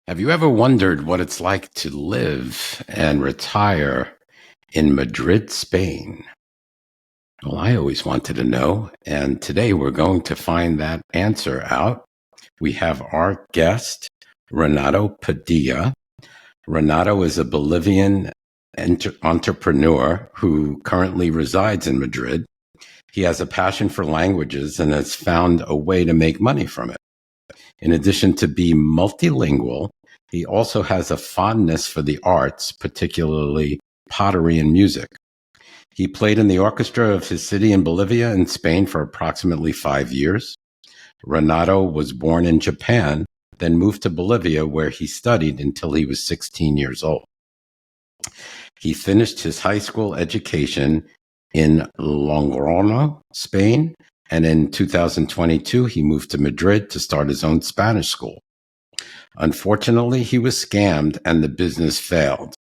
Have you ever wondered what it's like to live and retire in Madrid, Spain? Well, I always wanted to know, and today we're going to find that answer out. We have our guest, Renato Padilla. Renato is a Bolivian entrepreneur who currently resides in Madrid. He has a passion for languages and has found a way to make money from it. In addition to being multilingual, he also has a fondness for the arts, particularly pottery and music. He played in the orchestra of his city in Bolivia and Spain for approximately 5 years. Renato was born in Japan, then moved to Bolivia, where he studied until he was 16 years old. He finished his high school education in Logroño, Spain, and in 2022, he moved to Madrid to start his own Spanish school. Unfortunately, he was scammed and the business failed.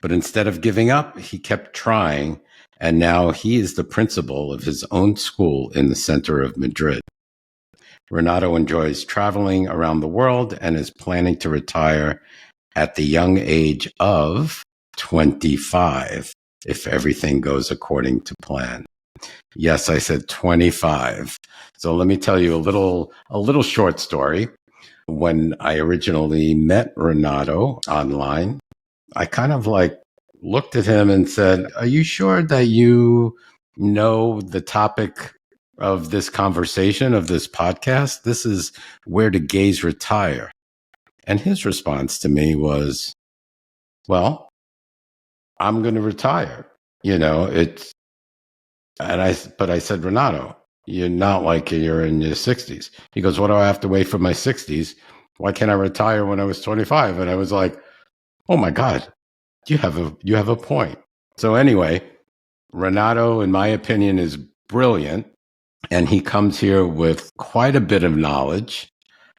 But instead of giving up, he kept trying, and now he is the principal of his own school in the center of Madrid. Renato enjoys traveling around the world and is planning to retire at the young age of 25, if everything goes according to plan. Yes, I said 25. So let me tell you a little short story. When I originally met Renato online, I kind of looked at him and said, "Are you sure that you know the topic of this conversation, of this podcast? This is where do gays retire?" And his response to me was, "Well, I'm going to retire. But I said, Renato, you're not like you're in your 60s. He goes, what do I have to wait for my 60s? Why can't I retire when I was 25? And I was like, oh my God, you have a point. So anyway, Renato, in my opinion, is brilliant. And he comes here with quite a bit of knowledge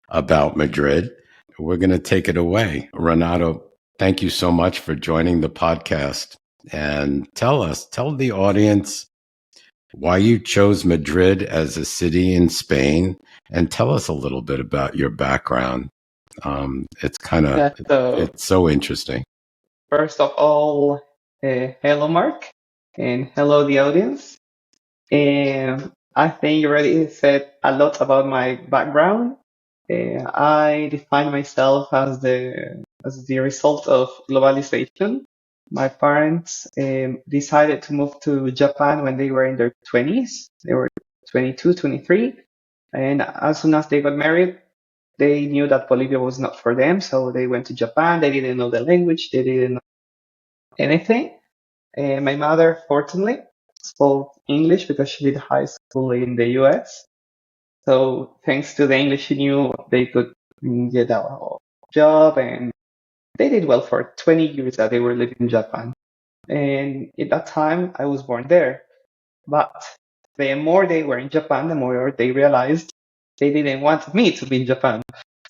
about Madrid. We're going to take it away. Renato, thank you so much for joining the podcast. And tell the audience why you chose Madrid as a city in Spain, and tell us a little bit about your background. It's so interesting. First of all, hello, Mark, and hello, the audience. I think you already said a lot about my background. I define myself as the result of globalization. My parents decided to move to Japan when they were in their 20s. They were 22, 23. And as soon as they got married, they knew that Bolivia was not for them. So they went to Japan. They didn't know the language. They didn't know anything. My mother, fortunately, spoke English because she did high school in the US. So thanks to the English she knew, they could get a job, and they did well for 20 years that they were living in Japan. And at that time, I was born there. But the more they were in Japan, the more they realized they didn't want me to be in Japan.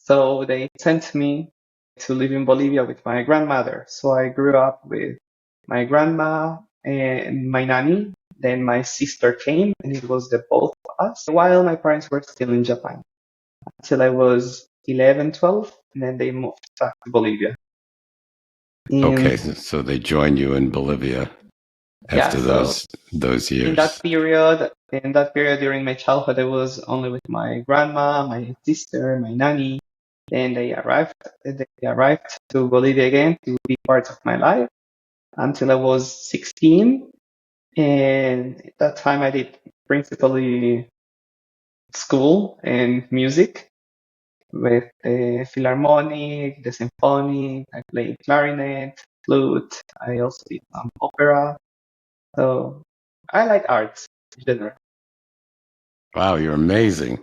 So they sent me to live in Bolivia with my grandmother. So I grew up with my grandma and my nanny. Then my sister came, and it was the both of us while my parents were still in Japan until I was 11, 12, and then they moved back to Bolivia. Okay, so they joined you in Bolivia after those years. In that period during my childhood, I was only with my grandma, my sister, my nanny. Then they arrived to Bolivia again to be part of my life until I was 16. And at that time, I did principally school and music with the Philharmonic, the Symphonic. I played clarinet, flute. I also did some opera. So I like arts in general. Wow, you're amazing.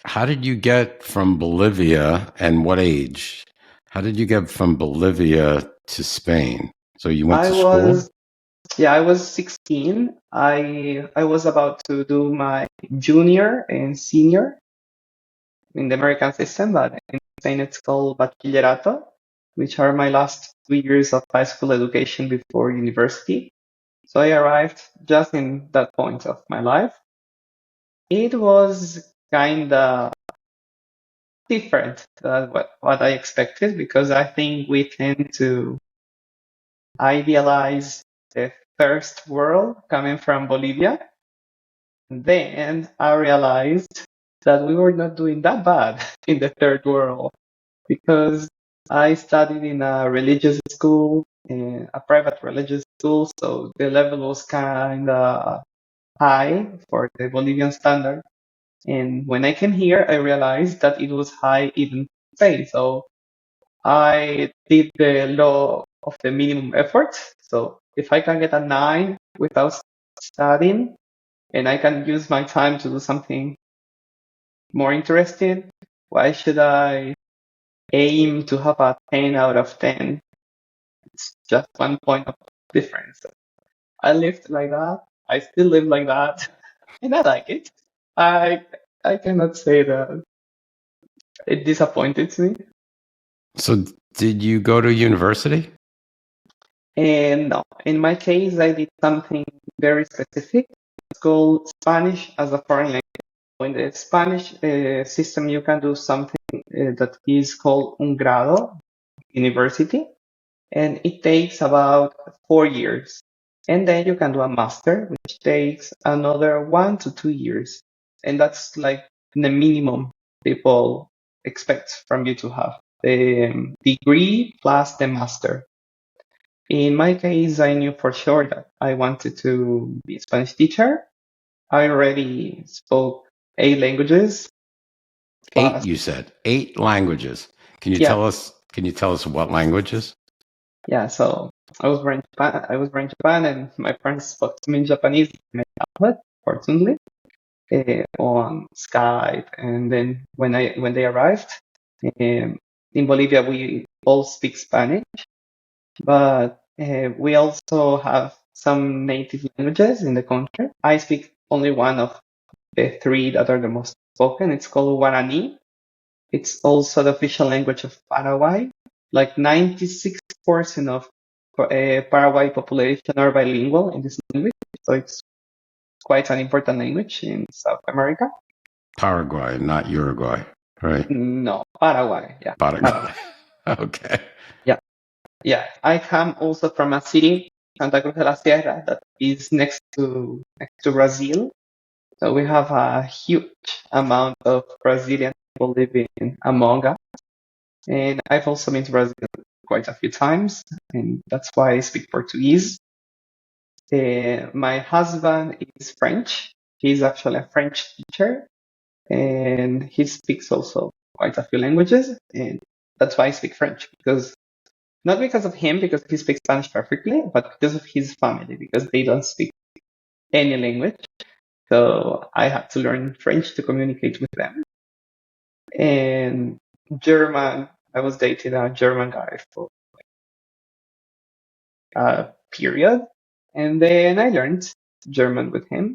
How did you get from Bolivia, and what age? How did you get from Bolivia to Spain? So you went to school? I was 16. I was about to do my junior and senior in the American system, but in Spain it's called bachillerato, which are my last 2 years of high school education before university. So I arrived just in that point of my life. It was kinda different than what I expected because I think we tend to idealize the first world coming from Bolivia. Then I realized that we were not doing that bad in the third world because I studied in a religious school, a private religious school, so the level was kind of high for the Bolivian standard. And when I came here, I realized that it was high even in Spain. So I did the law of the minimum effort. So if I can get a 9 without studying, and I can use my time to do something more interesting, why should I aim to have a 10 out of 10? It's just 1 point of difference. I lived like that. I still live like that, and I like it. I I cannot say that it disappointed me. So, did you go to university? And no, in my case, I did something very specific. It's called Spanish as a foreign language. In the Spanish system, you can do something that is called un grado, university, and it takes about 4 years. And then you can do a master, which takes another 1 to 2 years. And that's like the minimum people expect from you to have the degree plus the master. In my case, I knew for sure that I wanted to be a Spanish teacher. I already spoke 8 languages Eight, plus, you said. 8 languages. Can you yeah, tell us? Can you tell us what languages? yeah. So I was born in Japan. I was born in Japan, and my parents spoke to me in Japanese, my tablet, fortunately, on Skype. And then when they arrived in Bolivia, we all speak Spanish, but we also have some native languages in the country. I speak only one of the three that are the most spoken. It's called Guarani. It's also the official language of Paraguay. Like 96% of Paraguay population are bilingual in this language, so it's quite an important language in South America. Paraguay, not Uruguay, right? No, Paraguay. Yeah, Paraguay. Paraguay. Okay. Yeah, yeah. I come also from a city, Santa Cruz de la Sierra, that is next to Brazil. So we have a huge amount of Brazilian people living among us. And I've also been to Brazil quite a few times, and that's why I speak Portuguese. My husband is French. He's actually a French teacher, and he speaks also quite a few languages, and that's why I speak French, because not because of him, because he speaks Spanish perfectly, but because of his family, because they don't speak any language. So I had to learn French to communicate with them. And German, I was dating a German guy for a period, and then I learned German with him.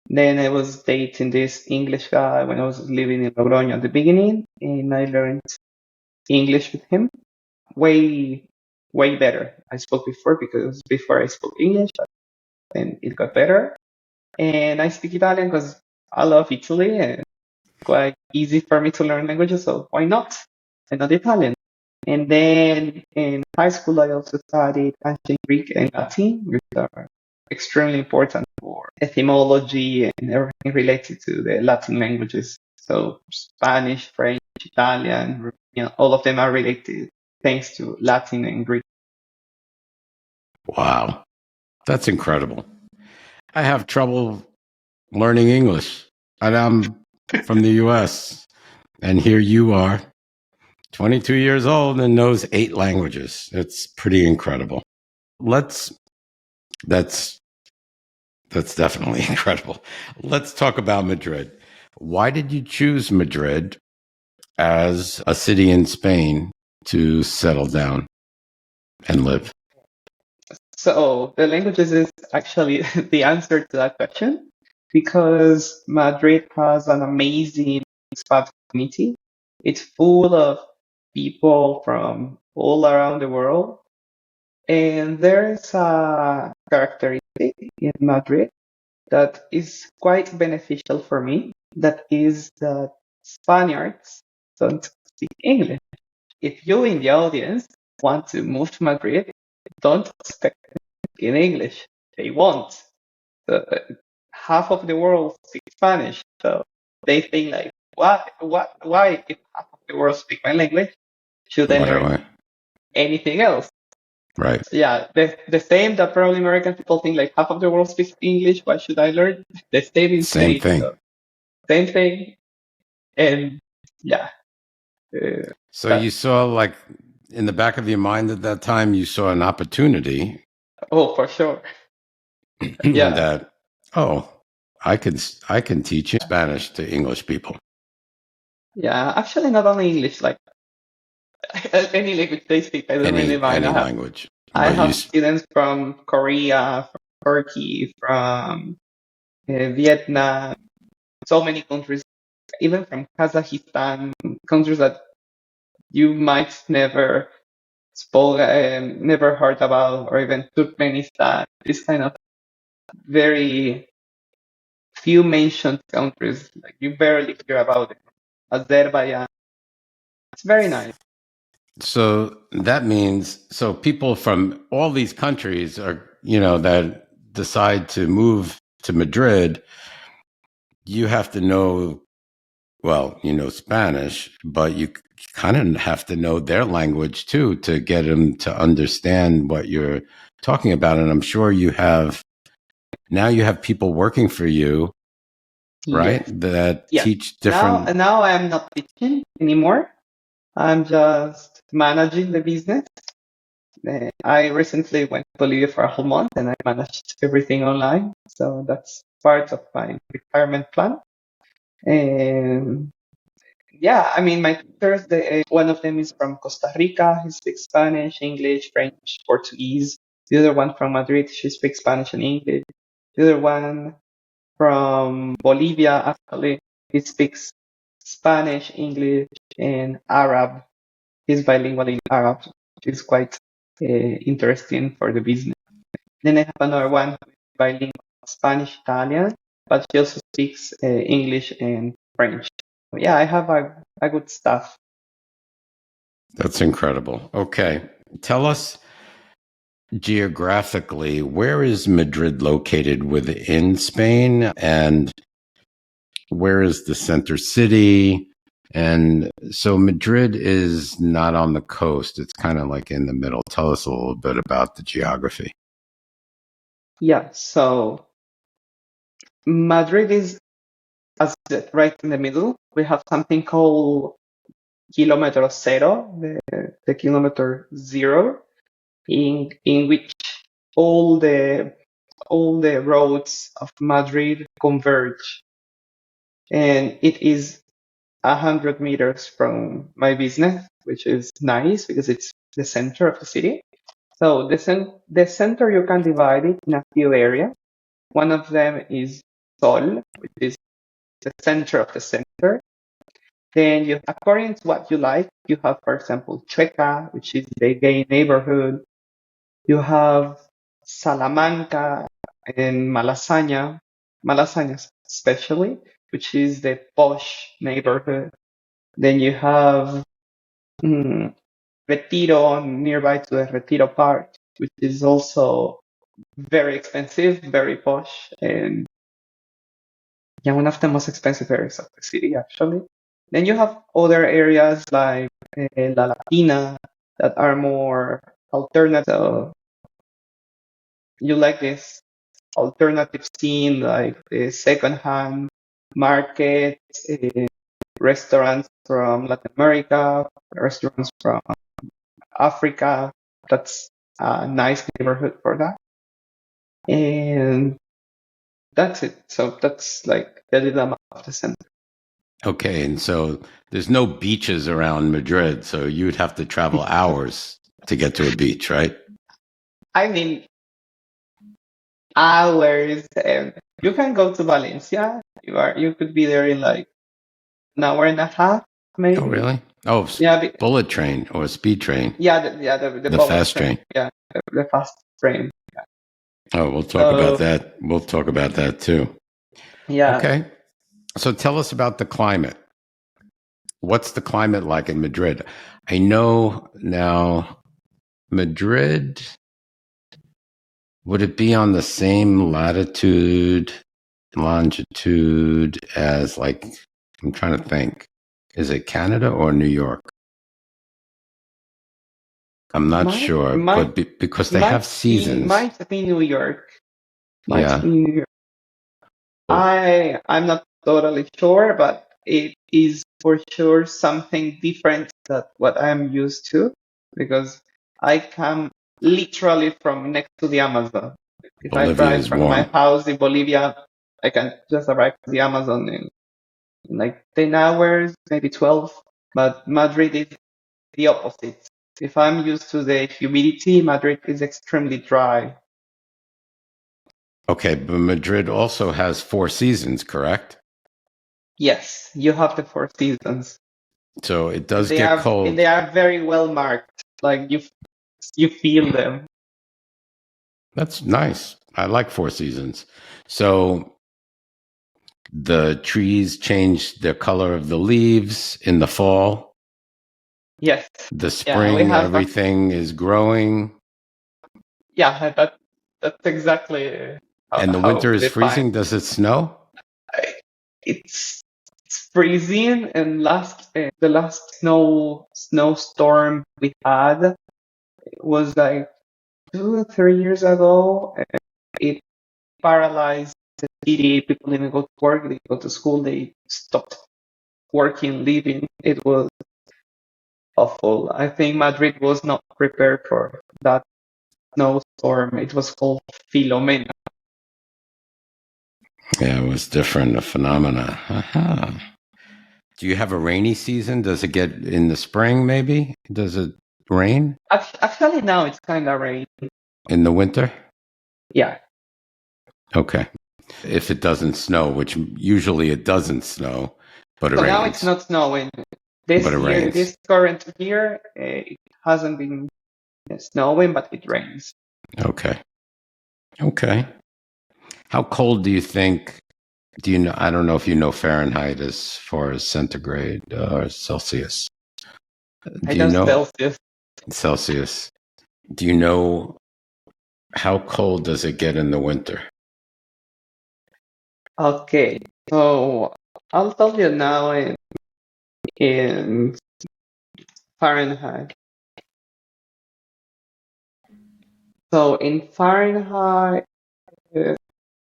Then I was dating this English guy when I was living in Logroño at the beginning, and I learned English with him. Way, way better. I spoke before because before I spoke English, and it got better. And I speak Italian because I love Italy, and quite easy for me to learn languages, so why not? I know Italian. And then in high school, I also studied ancient Greek and Latin, which are extremely important for etymology and everything related to the Latin languages. So Spanish, French, Italian, all of them are related thanks to Latin and Greek. Wow. That's incredible. I have trouble learning English. And I'm from the US. And here you are, 22 years old and knows 8 languages. It's pretty incredible. Let's that's that's definitely incredible. Let's talk about Madrid. Why did you choose Madrid as a city in Spain to settle down and live? So the languages is actually the answer to that question because Madrid has an amazing expat community. It's full of people from all around the world. And there's a characteristic in Madrid that is quite beneficial for me. That is that Spaniards don't speak English. If you in the audience want to move to Madrid, don't expect in English. They won't. Half of the world speaks Spanish, so they think like, why? If half of the world speak my language, should I What do learn I? anything else? Right. So yeah, the same that probably American people think like half of the world speaks English. Why should I learn? The same in Same Spain. thing. So same thing, and yeah. Uh, So that you saw, like, in the back of your mind at that time, you saw an opportunity oh, for sure. Yeah, that, oh, I can teach Spanish to English people. yeah. Actually, not only English, like any language they speak, I don't really mind. Any language. I But you have students from Korea, from Turkey, from Vietnam, so many countries, even from Kazakhstan, countries that you might never heard about, or even Turkmenistan. This kind of very few mentioned countries, like you barely hear about it. Azerbaijan, it's very nice. so that means, so people from all these countries are, that decide to move to Madrid, you have to know, well, Spanish, but you kind of have to know their language too to get them to understand what you're talking about. And I'm sure you have people working for you, right? Yes, That yes. teach different. Now I'm not teaching anymore. I'm just managing the business. I recently went to Bolivia for a whole month and I managed everything online. So that's part of my retirement plan. And yeah, I mean, my tutors, one of them is from Costa Rica. He speaks Spanish, English, French, Portuguese. The other one from Madrid, she speaks Spanish and English. The other one from Bolivia, actually, he speaks Spanish, English, and Arab. He's bilingual in Arab, which is quite interesting for the business. Then I have another one who is bilingual Spanish, Italian, but she also speaks English and French. So yeah, I have a good staff. That's incredible. Okay. Tell us geographically, where is Madrid located within Spain, and where is the center city? And so Madrid is not on the coast. It's kind of like in the middle. Tell us a little bit about the geography. Yeah, so Madrid is, as I said, right in the middle. We have something called kilometer zero, the kilometer zero, in which all the roads of Madrid converge, and it is 100 meters from my business, which is nice because it's the center of the city. So the center you can divide it in a few areas. One of them is Sol, which is the center of the center. Then you, according to what you like, you have, for example, Chueca, which is the gay neighborhood. You have Salamanca and Malasaña especially, which is the posh neighborhood. Then you have Retiro nearby to the Retiro Park, which is also very expensive, very posh, and yeah, one of the most expensive areas of the city, actually. Then you have other areas like La Latina that are more alternative. So you like this alternative scene, like the secondhand market, restaurants from Latin America, restaurants from Africa. That's a nice neighborhood for that. And that's it. So that's like the little map of the center. Okay. And so there's no beaches around Madrid. So you'd have to travel hours to get to a beach, right? I mean, hours. And you can go to Valencia. You could be there in like an hour and a half, Oh, maybe. really? Oh, Yeah, bullet train or speed train, the the bullet fast train. train. Yeah, the fast train. Oh, we'll talk about So that. We'll talk about that too. yeah, Okay. So tell us about the climate. What's the climate like in Madrid? I know now Madrid, would it be on the same latitude, longitude as like, I'm trying to think. Is it Canada or New York? I'm not Might sure, might but because they have seasons. might be New York. Might Yeah. be New York. Oh, I'm not totally sure, but it is for sure something different than what I'm used to because I come literally from next to the Amazon. If I Bolivia drive is from my warm. house in Bolivia, I can just arrive to the Amazon in like 10 hours, maybe 12. But Madrid is the opposite. If I'm used to the humidity, Madrid is extremely dry. Okay, but Madrid also has four seasons, correct? Yes, you have the four seasons. So it And does get they cold. are very well marked. Like you feel them. That's nice. I like four seasons. So the trees change the color of the leaves in the fall. Yes. The Yeah, we spring, have everything is growing. yeah, that's exactly And the how winter is defined. freezing. Does it snow? It's it's freezing and the last snowstorm we had was like 2 or 3 years ago. It paralyzed the city. People didn't go to work, they didn't go to school, they stopped working, living. It was awful. I think Madrid was not prepared for that snowstorm. It was called Filomena. Yeah, it was different, a phenomena. Aha. Do you have a rainy season? Does it get in the spring, maybe? Does it rain Actually, now it's kind of rain. in the winter? Yeah. Okay. If it doesn't snow, which usually it doesn't snow, but it So now it's rains. not snowing. But it rains. This current year, it hasn't been snowing, but it rains. Okay. Okay. How cold do you think? Do you know? I don't know if you know Fahrenheit as far as centigrade or Celsius. I Do you know know Celsius. Celsius? Do you know how cold does it get in the winter? Okay, so I'll tell you now in Fahrenheit. So in Fahrenheit, uh,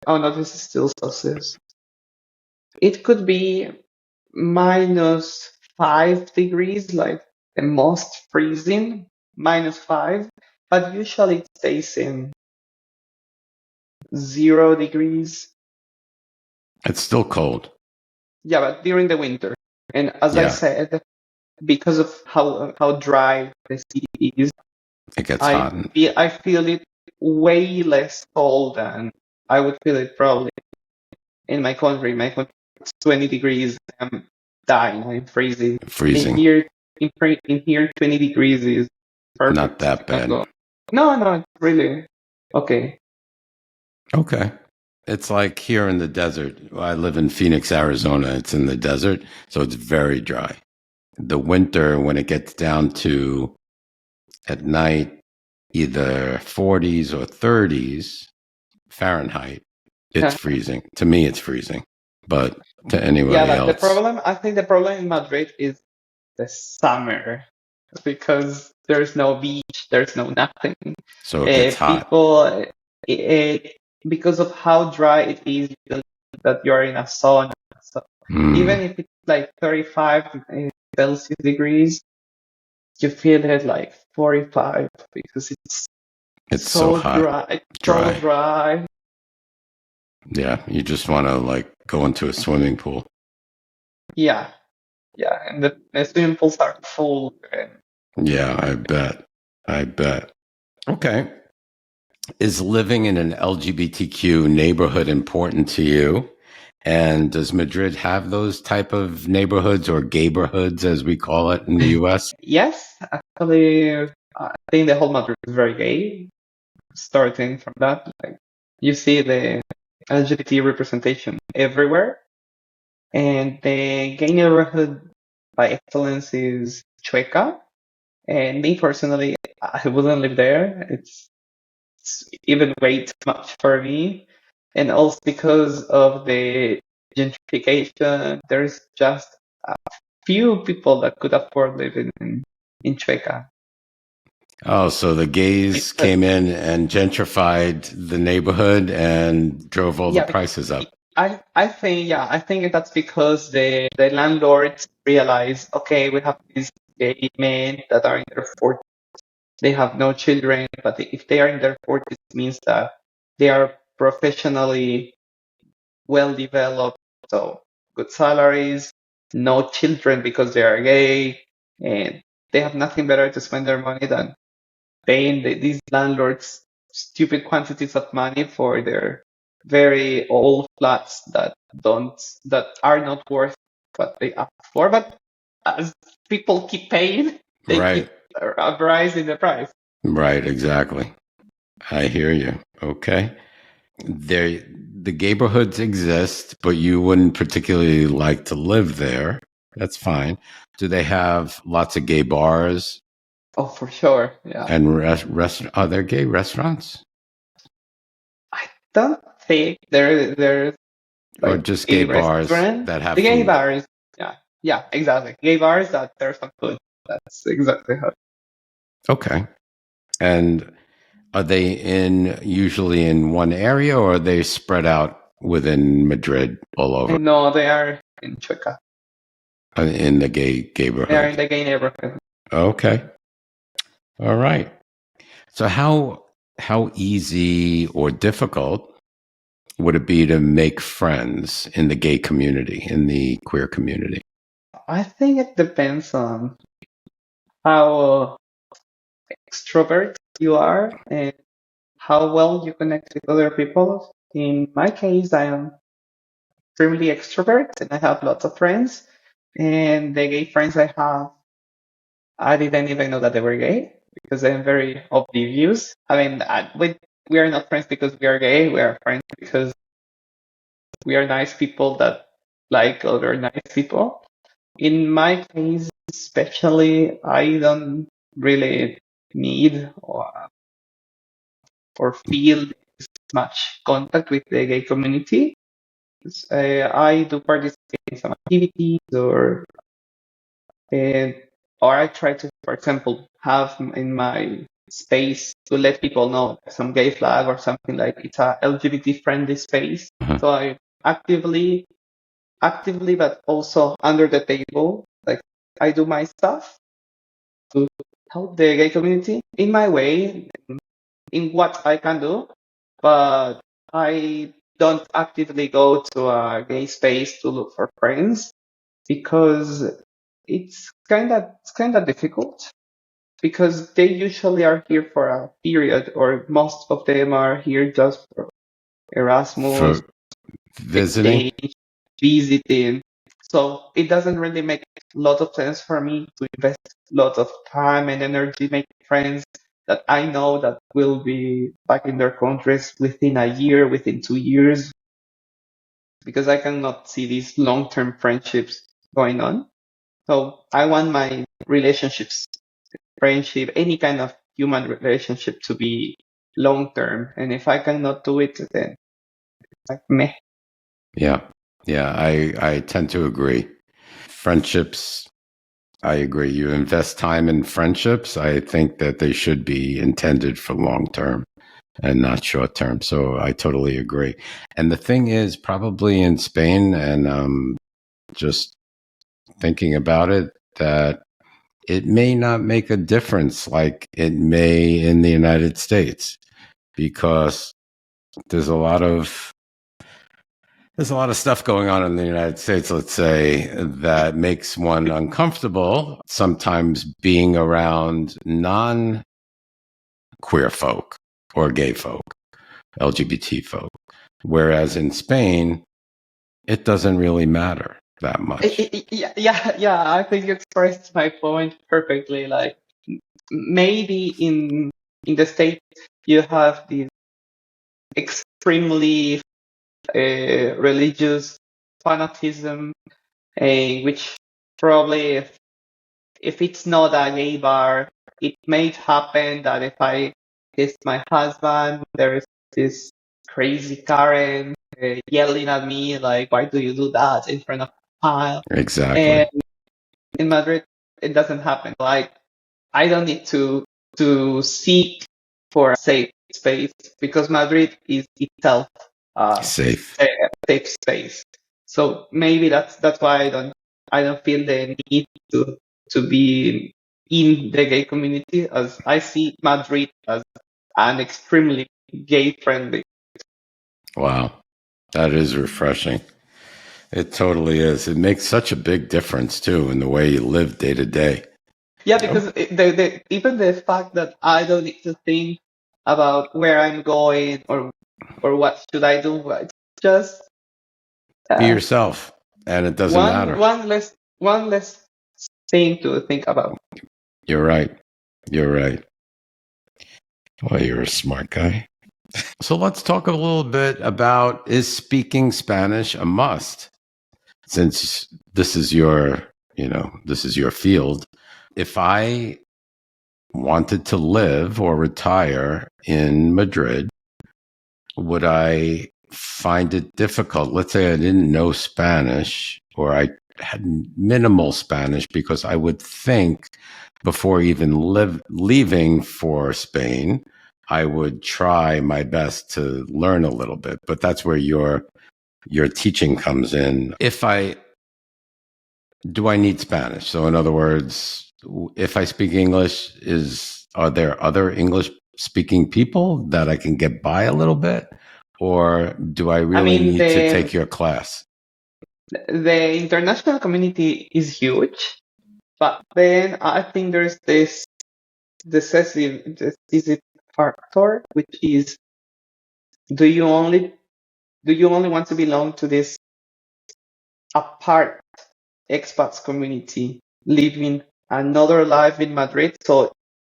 oh no, this is still Celsius. It could be -5 degrees, like the most freezing, -5, but usually it stays in 0 degrees. It's still cold. Yeah, but during the winter. And as I Yeah, said, because of how dry the city is, it gets hot. I feel it way less cold than I would feel it probably in my country. My country it's 20 degrees. I'm dying. I'm freezing. In Freezing. here, in here, 20 degrees is Not perfect. that I can bad. go. No, no, it's really okay. Okay. It's like here in the desert. I live in Phoenix, Arizona. It's in the desert, so it's very dry. The winter, when it gets down to at night, either 40s or 30s Fahrenheit, it's Yeah, freezing. To me, it's freezing. But to yeah. anybody But else, I think the problem in Madrid is the summer because there's no beach, there's no nothing. so it gets hot. People, because of how dry it is, you feel that you're in a sauna. So even Mm, if it's like 35 Celsius degrees, you feel it like 45 because it's it's so so hot, dry, it's so dry. dry. Yeah, you just want to like go into a swimming pool. Yeah, yeah, and the swimming pools are full. And Yeah, I bet. I bet. Okay. Is living in an LGBTQ neighborhood important to you? And does Madrid have those type of neighborhoods or gayborhoods, as we call it in the US? yes, actually, I think the whole Madrid is very gay. Starting from that, like you see the LGBT representation everywhere, and the gay neighborhood. by excellence is Chueca. And me personally, I wouldn't live there. It's even way too much for me. And also because of the gentrification, there's just a few people that could afford living in Chueca. Oh, so the gays But came in and gentrified the neighborhood and drove all the yeah, prices up. I think that's because the landlords realize, okay, we have these gay men that are in their 40s. They have no children, but if they are in their 40s, it means that they are professionally well developed, so good salaries, no children because they are gay, and they have nothing better to spend their money than paying these landlords stupid quantities of money for their very old flats that are not worth what they ask for. But as people keep paying, they Right. keep rising the price. Right. Exactly. I hear you. Okay. There, the neighborhoods exist, but you wouldn't particularly like to live there. That's fine. Do they have lots of gay bars Oh, for sure. Yeah. and are there gay restaurants I don't think there's or like just gay a bars restaurant. that have The gay food? bars. Yeah. Yeah, exactly. Gay bars that there's some food. That's exactly how. Okay. And are they in usually in one area or are they spread out within Madrid all over And no, they are in Chueca. in the gay They are neighborhood? in the gay neighborhood. Okay. All right. So how easy or difficult would it be to make friends in the gay community, in the queer community? I think it depends on how extrovert you are and how well you connect with other people. In my case, I am extremely extrovert and I have lots of friends. And the gay friends I have, I didn't even know that they were gay because I'm very oblivious. I mean, we are not friends because we are gay. We are friends because we are nice people that like other nice people. In my case, especially, I don't really need or feel much contact with the gay community. I do participate in some activities and or I try to, for example, have in my space to let people know some gay flag or something like it's a LGBT friendly space. Uh-huh. So I actively, but also under the table, like I do my stuff to help the gay community in my way, in what I can do, but I don't actively go to a gay space to look for friends because it's kind of difficult because they usually are here for a period or most of them are here just for Erasmus, For visiting? exchange, visiting. So it doesn't really make a lot of sense for me to invest a lot of time and energy making friends that I know that will be back in their countries within a year, within 2 years, because I cannot see these long-term friendships going on. So I want my relationships, friendship, any kind of human relationship to be long-term. And if I cannot do it, then like meh. Yeah. Yeah, I tend to agree. Friendships, I agree. You invest time in friendships, I think that they should be intended for long term and not short term. So I totally agree. And the thing is, probably in Spain, and just thinking about it, that it may not make a difference like it may in the United States because there's a lot of there's a lot of stuff going on in the United States, let's say, that makes one uncomfortable sometimes being around non queer folk or gay folk, LGBT folk. Whereas in Spain, it doesn't really matter that much. Yeah. I think you expressed my point perfectly. Like maybe in the States you have this extremely religious fanatism, which probably if it's not a gay bar, it may happen that if I kiss my husband, there is this crazy Karen yelling at me like, "Why do you do that in front of a child?" Exactly. And in Madrid, it doesn't happen. Like I don't need to seek for a safe space because Madrid is itself a Safe. safe space. So maybe that's why I don't feel the need to be in the gay community, as I see Madrid as an extremely gay friendly. Wow. That is refreshing. It totally is. It makes such a big difference too in the way you live day to day. Yeah, because even the fact that I don't need to think about where I'm going or what should I do, it's just Be uh, yourself, and it doesn't one matter. one less one less thing to think about. You're right. You're right. Well, you're a smart guy. So let's talk a little bit about, is speaking Spanish a must? Since this is this is your field. If I wanted to live or retire in Madrid, would I find it difficult? Let's say I didn't know Spanish or I had minimal Spanish, because I would think before even leaving for Spain, I would try my best to learn a little bit. But that's where your teaching comes in. Do I need Spanish? So in other words, if I speak English, are there other English speaking people that I can get by a little bit? Or do I I really mean, need to the take your class? the international community is huge, but then I think there's this decisive factor, which is do you only do you only want to belong to this apart expats community living another life in Madrid? So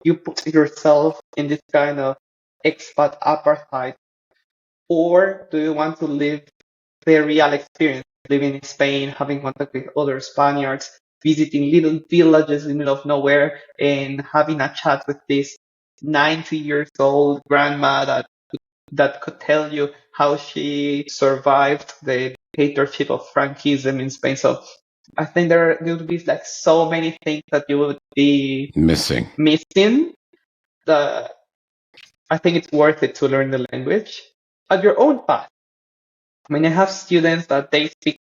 you put yourself in this kind of expat apartheid, or do you want to live the real experience, living in Spain, having contact with other Spaniards, visiting little villages in the middle of nowhere, and having a chat with this 90 years old grandma that could tell you how she survived the dictatorship of Frankism in Spain. So I think there would be like so many things that you would be Missing. missing. That I think it's worth it to learn the language at your own path. I mean, I have students that they speak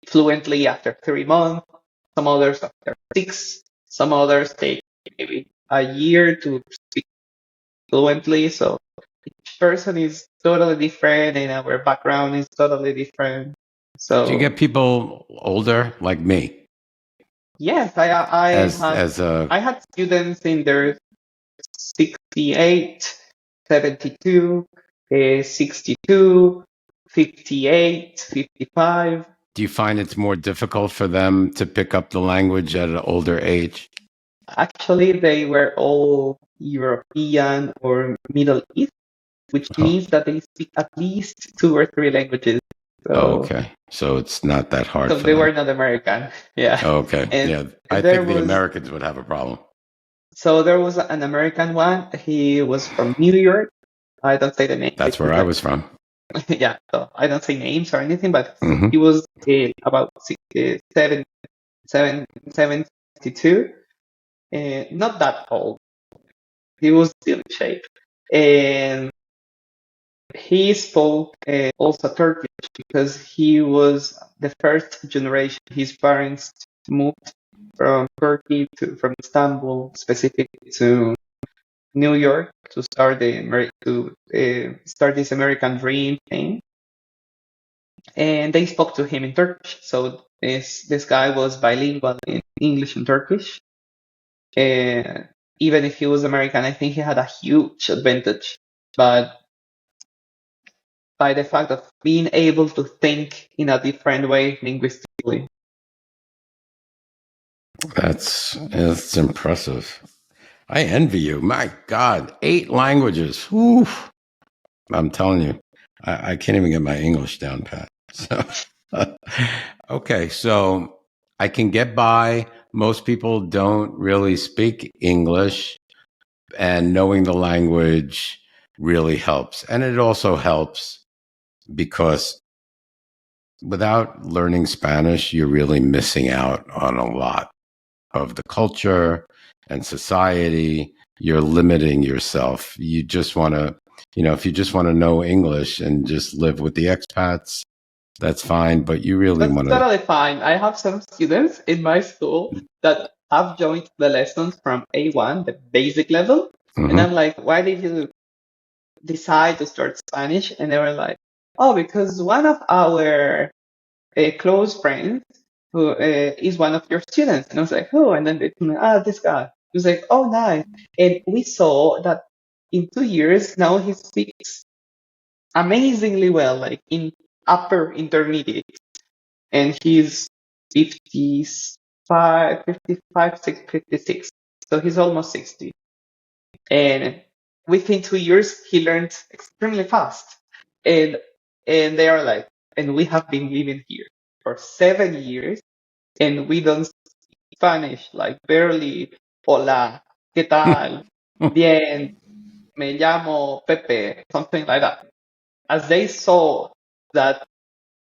fluently after 3 months, some others after six, some others take maybe a year to speak fluently. So each person is totally different and our background is totally different. Do you So get people older like me yes, I as had as a I had students in their 68, 72, 62, 58, 55. do you find it's more difficult for them to pick up the language at an older age? Actually, they were all European or Middle East, which Oh, means that they speak at least two or three languages. So, okay. So it's not that hard so for they them. were not American. Yeah. Okay. And Yeah. I there think the was, Americans would have a problem. so there was an American one. He was from New York. I don't say the name That's because where I was from. yeah, so I don't say names or anything, but Hmm. he was about 72, not that old. He was still in shape. And he spoke also Turkish because he was the first generation. His parents moved from Turkey from Istanbul specifically to New York to start start this American dream thing. And they spoke to him in Turkish. So this guy was bilingual in English and Turkish. And even if he was American, I think he had a huge advantage. But by the fact of being able to think in a different way linguistically. That's impressive. I envy you. My God, 8 languages. Whew. I'm telling you, I can't even get my English down pat. So, okay. So I can get by. Most people don't really speak English, and knowing the language really helps. And it also helps because without learning Spanish, you're really missing out on a lot of the culture and society. You're limiting yourself. You just want to, if you just want to know English and just live with the expats, that's fine. But you really That's want to. totally fine. I have some students in my school that have joined the lessons from A1, the basic level. And Mm-hmm. I'm like, why did you decide to start Spanish? And they were like, oh, because one of our close friends who is one of your students. And I was like, who? And then they told me, this guy. He was like, oh, nice. And we saw that in 2 years, now he speaks amazingly well, like in upper intermediate. And he's 55, 56. So he's almost 60. And within 2 years, he learned extremely fast. And and they are like, and we have been living here for 7 years, and we don't speak Spanish, like barely. Hola, ¿qué tal? Bien, me llamo Pepe, something like that. As they saw that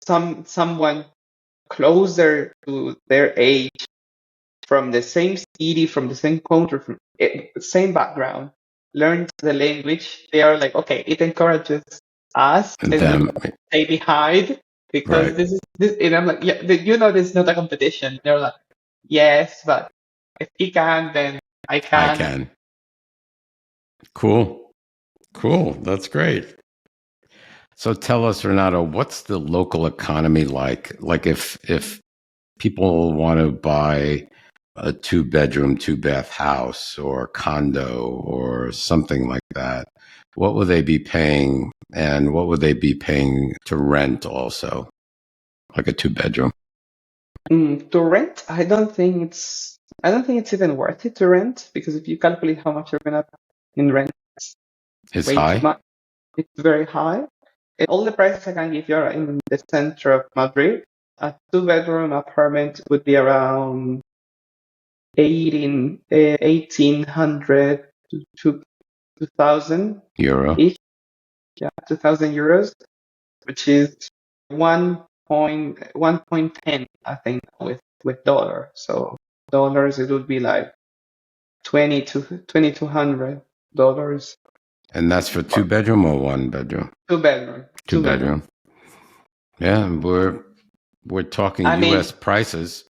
someone closer to their age, from the same city, from the same country, from the same background, learns the language, they are like, okay, it encourages us And and we them, stay behind because right? this is this. And I'm like, yeah, this is not a competition. They're like, yes, but if he can, then I I can. can. Cool. Cool. That's great. So tell us, Renato, what's the local economy like? Like if people want to buy a 2 bedroom, 2 bath house or condo or something like that, what would they be paying? And what would they be paying to rent also? Like a 2 bedroom To rent, I don't think it's even worth it to rent, because if you calculate how much you're gonna pay in rent, it's is way too high. much. It's very high. And all the prices I can give you are in the center of Madrid. A two-bedroom apartment would be around 1,800 to 2,000 Euro. each. Yeah, 2,000 euros, which is 1.10, I think, with dollar. So dollars, it would be like 2,200 dollars. And that's for 2 bedroom or 1 bedroom? Two bedroom, Two two bedroom. bedroom. Yeah, we're talking I US mean, prices.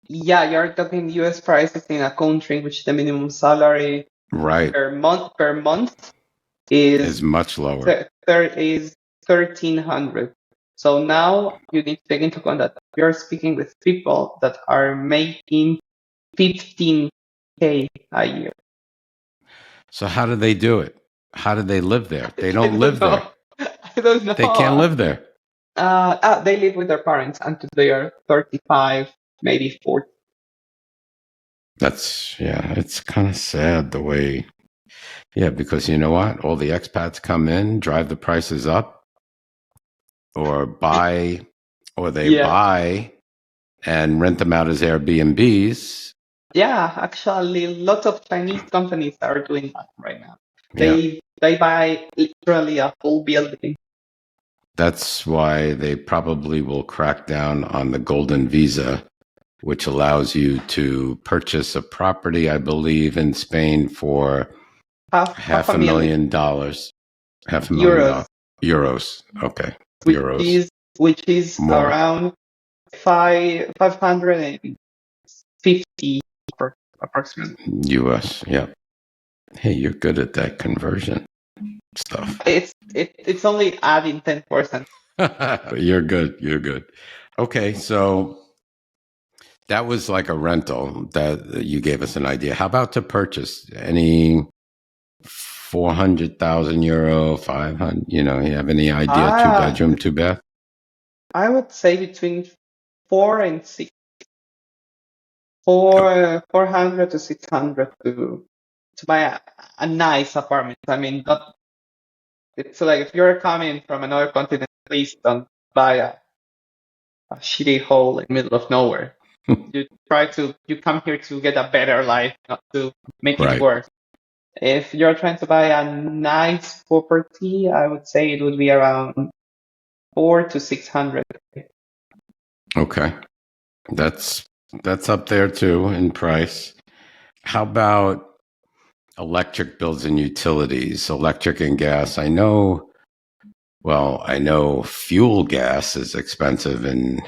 yeah, you're talking US prices in a country in which the minimum salary Right. per month is Is much lower. is 1,300. So now you need to take into account that you're speaking with people that are making 15K a year. So how do they do it? How do they live there? They I don't don't live there. know. I don't They can't know. live there. They live with their parents until they are 35, maybe 40. Yeah, it's kind of sad the way, yeah, because you know what? All the expats come in, drive the prices up, or buy, or they Yeah. buy and rent them out as Airbnbs. Yeah, actually, lots of Chinese companies are doing that right now. Yeah. They buy literally a whole building. That's why they probably will crack down on the golden visa, which allows you to purchase a property, I believe, in Spain for Half half a a million million dollars, half a million euros, dollars, euros. Okay, which euros is which is more around 550 approximately. US. Yeah. Hey, you're good at that conversion stuff. It's only adding 10%. But you're good. You're good. Okay, so that was like a rental that you gave us an idea. How about to purchase any 400,000 euro, 500? You have any idea? Two Ah, bedroom, 2 bath. I would say between 400 Oh, to 600 to buy a nice apartment. I mean, not it's like if you're coming from another continent, please don't buy a shitty hole in the middle of nowhere. You come here to get a better life, not to make it Right. worse. If you're trying to buy a nice property, I would say it would be around 400 to 600. Okay. That's that's up there too in price. How about electric bills and utilities, electric and gas? I know fuel gas is expensive in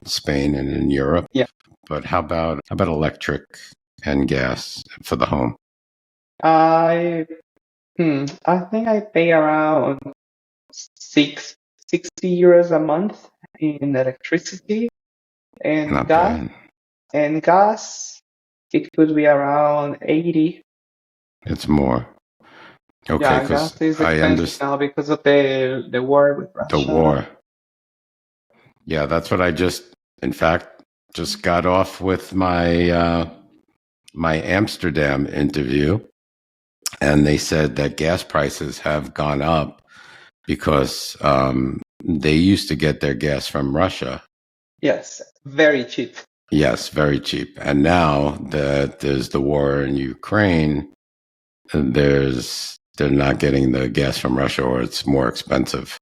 Spain and in Europe, Yeah. but how about electric and gas for the home? I I think I pay around six 60 euros a month in electricity and Not gas. bad. And gas, it could be around 80. It's more. Okay, Yeah, because gas is I expensive understand now because of the war with the Russia. war. Yeah, that's what I in fact, just got off with my Amsterdam interview, and they said that gas prices have gone up because they used to get their gas from Russia. Yes, very cheap. Yes, very cheap. And now that there's the war in Ukraine, they're not getting the gas from Russia, or it's more expensive.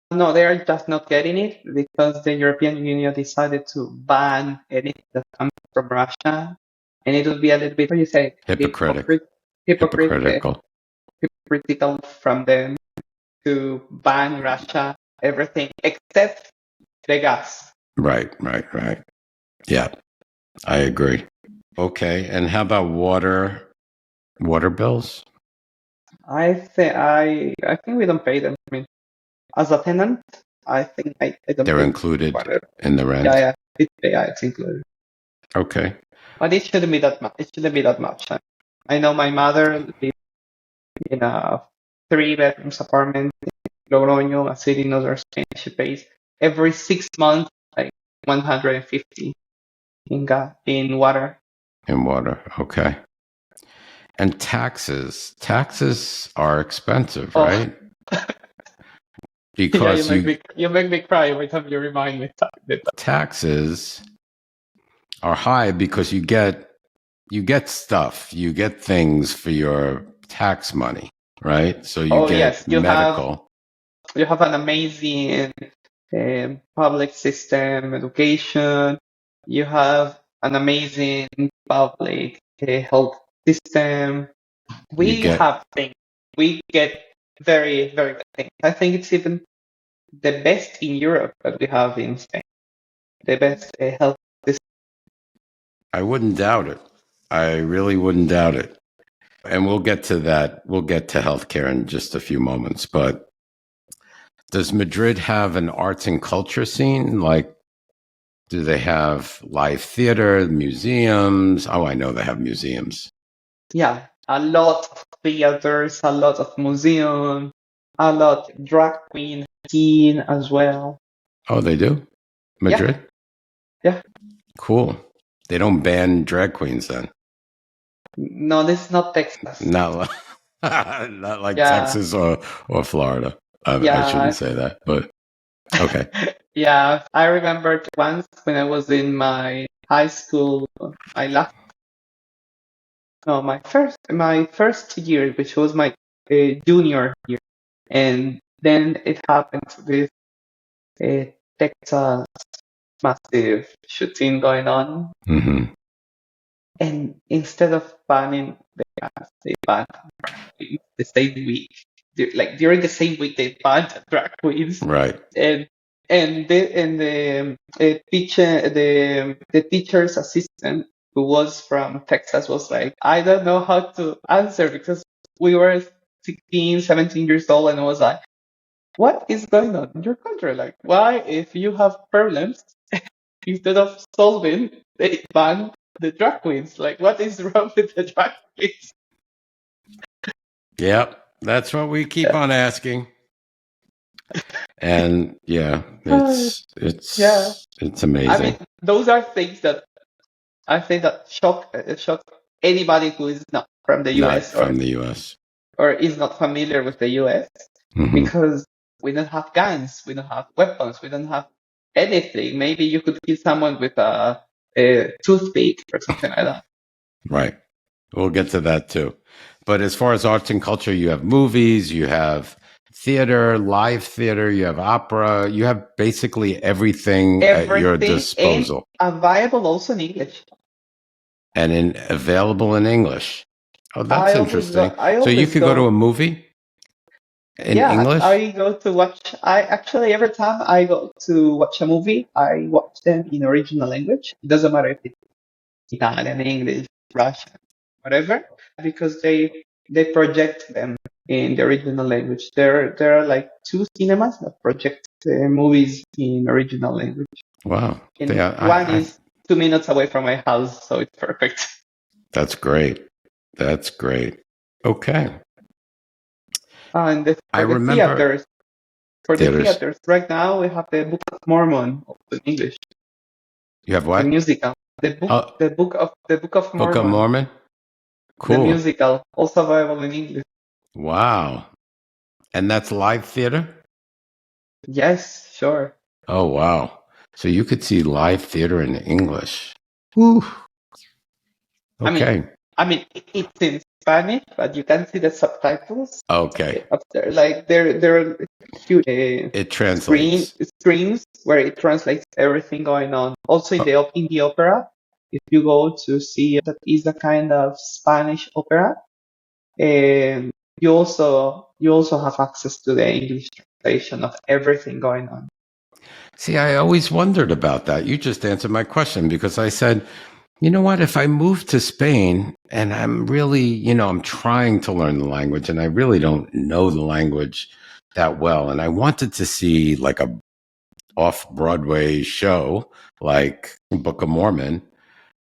No, they are just not getting it because the European Union decided to ban anything that comes from Russia. And it would be a little bit, what do you say, Hypocritic, hypocrite, hypocritical. hypocritical from them to ban Russia, everything except the gas. Right, right, right. Yeah, I agree. Okay, and how about water bills? I think we don't pay them. I mean, as a tenant, I think I don't They're pay included whatever. in the Yeah, rent. yeah, it's included. Okay. But it shouldn't be that much. It shouldn't be that much. I know my mother lives in a 3 bedrooms apartment in Logroño, a city in northern Spain. She pays every 6 months like 150 in water. In water. Okay. And taxes. Taxes are expensive, Oh, right? yeah, Because you make me cry every time you remind me. taxes are high because you get stuff, you get things for your tax money, right? So you Oh yes, get medical. you have an amazing public system education. You have an amazing public health system. You We get have things. We get very, very good things. I think it's even the best in Europe that we have in Spain. The best health system. I wouldn't doubt it. I really wouldn't doubt it. And we'll get to that. We'll get to healthcare in just a few moments. But does Madrid have an arts and culture scene? Like, do they have live theater, museums? Oh, I know they have museums. Yeah, a lot of theaters, a lot of museums, a lot drag queen scene as well. Oh, they do? Yeah, Madrid? yeah. Cool. They don't ban drag queens then. No, this is not Texas. Not like, not like Yeah, Texas or Florida. I shouldn't yeah, say that, but okay. yeah. I remembered once when I was in my high school, my last, no, my first year, which was my junior year, and then it happened with Texas massive shooting going on, Hmm. and instead of banning the gas, they banned drag queens the same week. Like during the same week, they banned drag queens, Right. and the teacher's assistant who was from Texas was like, I don't know how to answer because we were 16, 17 years old, and I was like, what is going on in your country? Like, why, if you have problems, instead of solving, they ban the drag queens? Like, what is wrong with the drag queens? Yep. That's what we keep on asking. And yeah, Yeah, it's I mean, amazing. those are things that I think that shock anybody who is not from the Not US from the US. or is not familiar with the US Hmm. because we don't have guns, we don't have weapons, we don't have anything. Maybe you could kill someone with a toothpick or something like that. Right. We'll get to that too. But as far as arts and culture, you have movies, you have theater, live theater, you have opera, you have basically everything at your Everything and disposal available also in English. and available in English. Oh, that's interesting. I So you always could go to go. a movie in Yeah, English? I go to watch. I actually every time I go to watch a movie, I watch them in original language. It doesn't matter if it's Italian, English, Russian, whatever, because they project them in the original language. There are like two cinemas that project movies in original language, Wow. and Yeah, one is 2 minutes away from my house, so it's perfect. that's great. That's great. Okay. And I remember for the theaters. theaters, right now we have the Book of Mormon also in English, You have the what? musical. Oh, The Book of Book of Mormon, Mormon? the Cool. musical, also available in English. Wow. And that's live theater? Yes, sure. Oh, wow. So you could see live theater in English. Whew. I mean, Okay. it's in Spanish, but you can see the subtitles Okay. up there. Like there are huge It translates. screens where it translates everything going on. Also in Oh, the opera, if you go to see that is a kind of Spanish opera, and you also have access to the English translation of everything going on. see, I always wondered about that. You just answered my question because I said, you know what? If I move to Spain and I'm really, I'm trying to learn the language and I really don't know the language that well, and I wanted to see like a off Broadway show like Book of Mormon,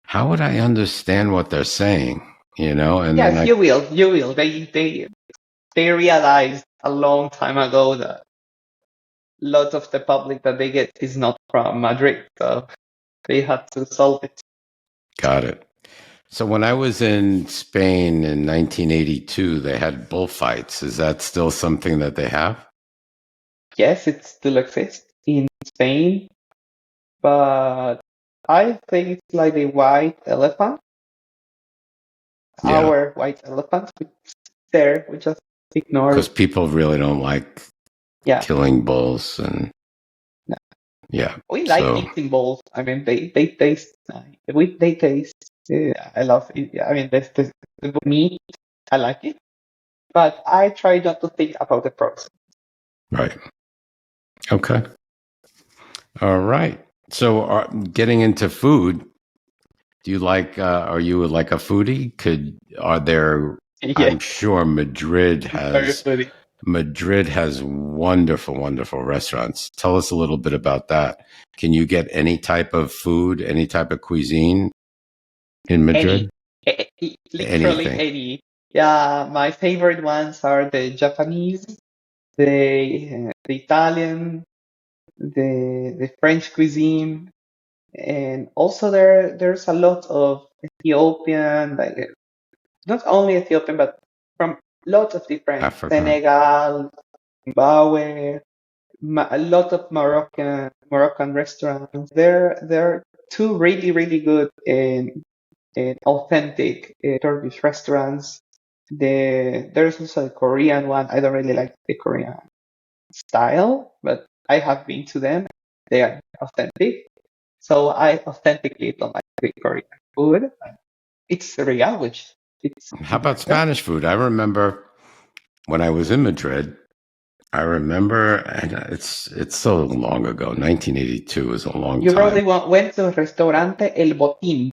how would I understand what they're saying? And then Yes, you will. They realized a long time ago that lot of the public that they get is not from Madrid, so they had to solve it. got it. So when I was in Spain in 1982, they had bullfights. Is that still something that they have? Yes, it still exists in Spain, but I think it's like the white elephant, Yeah, our white elephant, which is there. We just ignore because it. people really don't like Yeah, killing bulls, and no. yeah. We like So eating balls. I mean, they taste nice. They taste. I love it. I mean, the meat. I like it, but I try not to think about the process. right, okay, all right. So getting into food, do you like? Are you like a foodie? Are there? Yeah, I'm sure very funny. Madrid has wonderful, wonderful restaurants. Tell us a little bit about that. Can you get any type of food, any type of cuisine in Any, Madrid? literally Anything. any. Yeah, my favorite ones are the Japanese, the Italian, the French cuisine, and also there's a lot of Ethiopian, like not only Ethiopian, but from lots of different Africa. Senegal, Zimbabwe, a lot of Moroccan restaurants. There are two really good and authentic Turkish restaurants. There's also a Korean one. I don't really like the Korean style, but I have been to them. They are authentic. So I authentically don't like the Korean food. It's real, which How it's about better. Spanish food? I remember when I was in Madrid. I remember, and it's so long ago. 1982 is a long You time. probably went to Restaurante El Botín.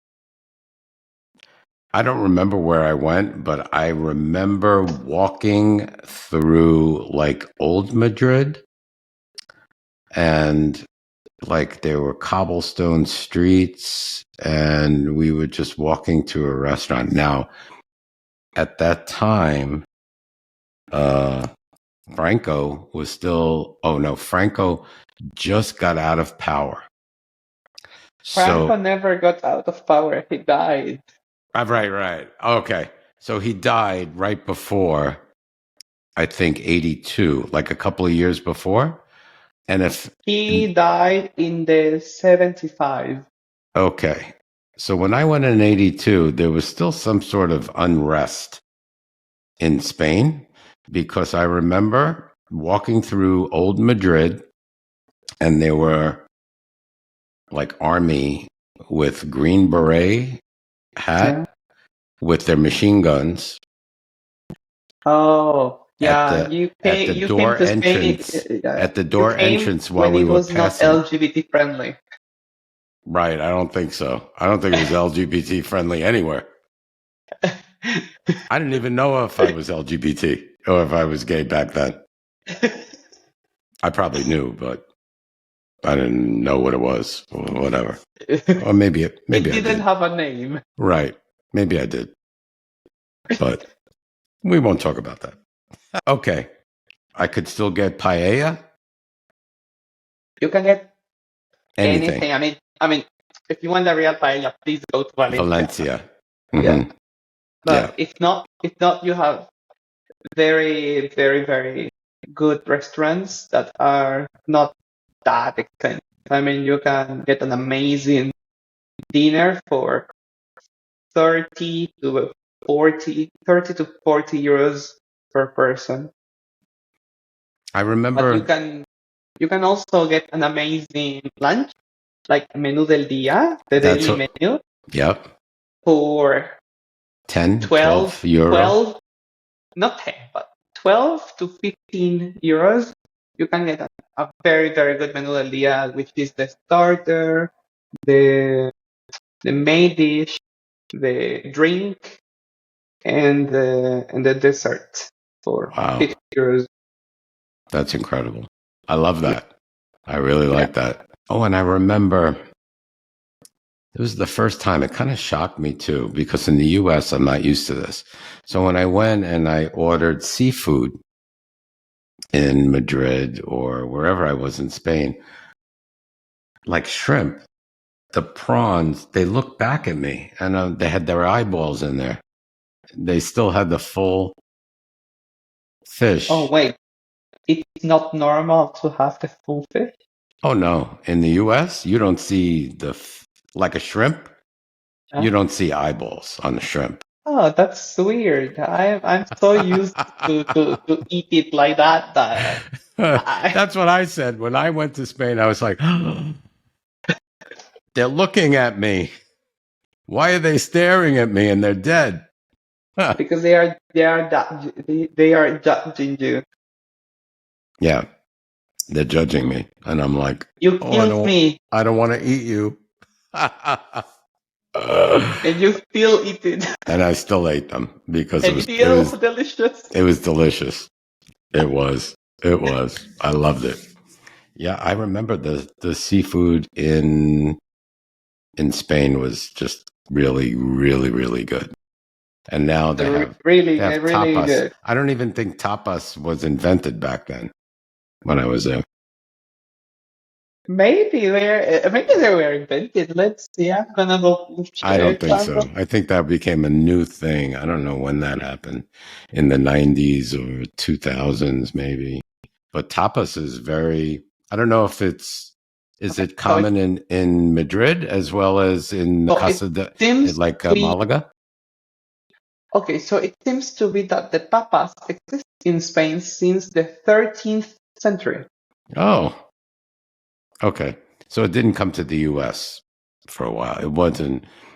I don't remember where I went, but I remember walking through like old Madrid, and like there were cobblestone streets, and we were just walking to a restaurant. Now, at that time, uh, Franco was still, oh no, Franco just got out of power. Franco So, never got out of power. He died. right. Okay. So he died right before, I think, 82, like a couple of years before. And if, He died in the 75. okay. So when I went in 82, there was still some sort of unrest in Spain because I remember walking through old Madrid and there were like army with green beret Yeah. hat with their machine guns Oh, at yeah. You came to Spain. the You door came entrance while when we it were was not passing. LGBT friendly. Right, I don't think so. I don't think it was LGBT friendly anywhere. I didn't even know if I was LGBT or if I was gay back then. I probably knew, but I didn't know what it was or whatever. Or maybe It I didn't did. have a name. Right. Maybe I did. But we won't talk about that. Okay. I could still get paella, You can get anything. anything. I mean, if you want the real paella, please go to Valencia. Valencia. Yeah. Mm-hmm. Yeah. But if not, you have very, very, very good restaurants that are not that expensive. I mean, you can get an amazing dinner for 30 to 40 euros per person. I But you remember can you can also get an amazing lunch, like menú del día, the that's daily what, menu, yep, for 10, 12, 12 euro. 12, not 10, but 12 to 15 euros. You can get a very, very good menú del día, which is the starter, the main dish, the drink, and the dessert for Wow. 50 euros. That's incredible. I love Yeah. that. I really Yeah. like that. Oh, and I remember it was the first time. It kind of shocked me too, because in the US, I'm not used to this. So when I went and I ordered seafood in Madrid or wherever I was in Spain, like shrimp, the prawns, they looked back at me and they had their eyeballs in there. They still had the full Oh, fish. wait. It's not normal to have the full fish? Oh no, in the US, you don't see like a shrimp, you Yeah. don't see eyeballs on the shrimp. Oh, that's weird. I'm so used to eat it like that I That's what I said when I went to Spain. I was like, they're looking at me. Why are they staring at me and they're dead? because they are judging you. Yeah, they're judging me. And I'm like, You oh, killed me I don't want to eat you. and you still eat it. And I still ate them because And still delicious. it was delicious. It was. It was. I loved it. Yeah, I remember the seafood in Spain was just really, really, really good. And now Really, they have really tapas. good. I don't even think tapas was invented back then when I was there. Maybe they were invented. Let's see. I'm gonna go I don't check. think so. I think that became a new thing. I don't know when that happened, in the 90s or 2000s maybe. But tapas is very, I don't know if is Okay, it common in Madrid as well as in the so it Casa de, seems like to be Malaga? okay. So it seems to be that the tapas exist in Spain since the 13th century. Oh, okay. So it didn't come to the US for a while.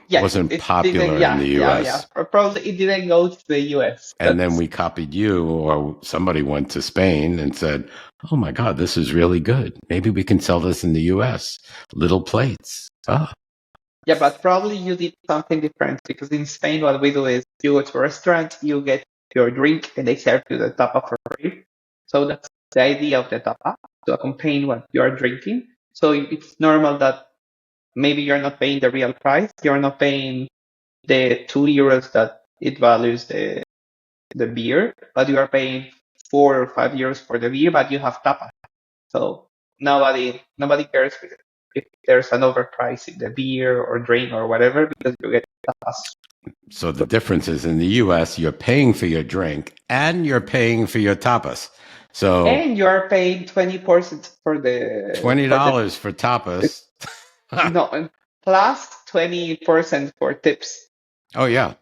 Yes, Wasn't it didn't. popular in Yeah, the yeah, yeah. US. Probably it didn't go to the US. And then That's we copied you, or somebody went to Spain and said, "Oh my God, this is really good. Maybe we can sell this in the US. Little plates." Ah, yeah, but probably you did something different because in Spain, what we do is you go to a restaurant, you get your drink, and they serve you the tapa for free. So that's the idea of the tapa to accompany what you are drinking. So it's normal that maybe you're not paying the real price. You're not paying the 2 euros that it values the beer, but you are paying 4 or 5 euros for the beer, but you have tapa. So nobody cares if there's an overprice in the beer or drink or whatever because you get tapas. so the difference is in the US, you're paying for your drink and you're paying for your tapas. So And you are paying 20% for the $20 for tapas. no plus 20% for tips. Oh yeah,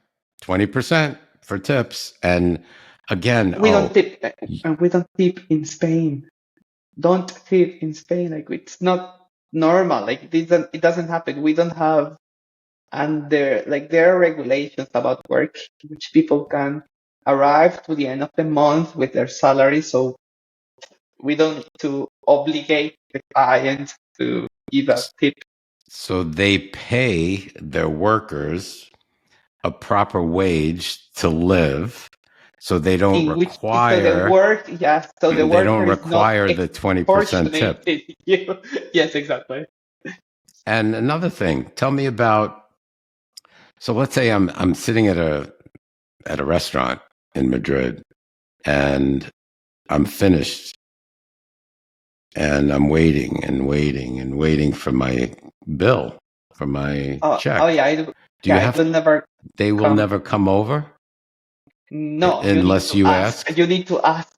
20% for tips. And again, We don't tip, and we don't tip in Spain. Don't tip in Spain. Like it's not normal. Like it doesn't happen. We don't have, and there are regulations about work which people can arrive to the end of the month with their salary. So we don't need to obligate the client to give a tip. so they pay their workers a proper wage to live. So they don't In which so the require work, yes, so the they don't worker is not require the 20% tip. extortionating you. Yes, exactly. And another thing, tell me about, so let's say I'm sitting at a restaurant in Madrid and I'm finished and I'm waiting and waiting and waiting for my bill, for my Oh check. yeah, Do you it will have, never they will come. never come over No, you need unless to you ask. ask? You need to ask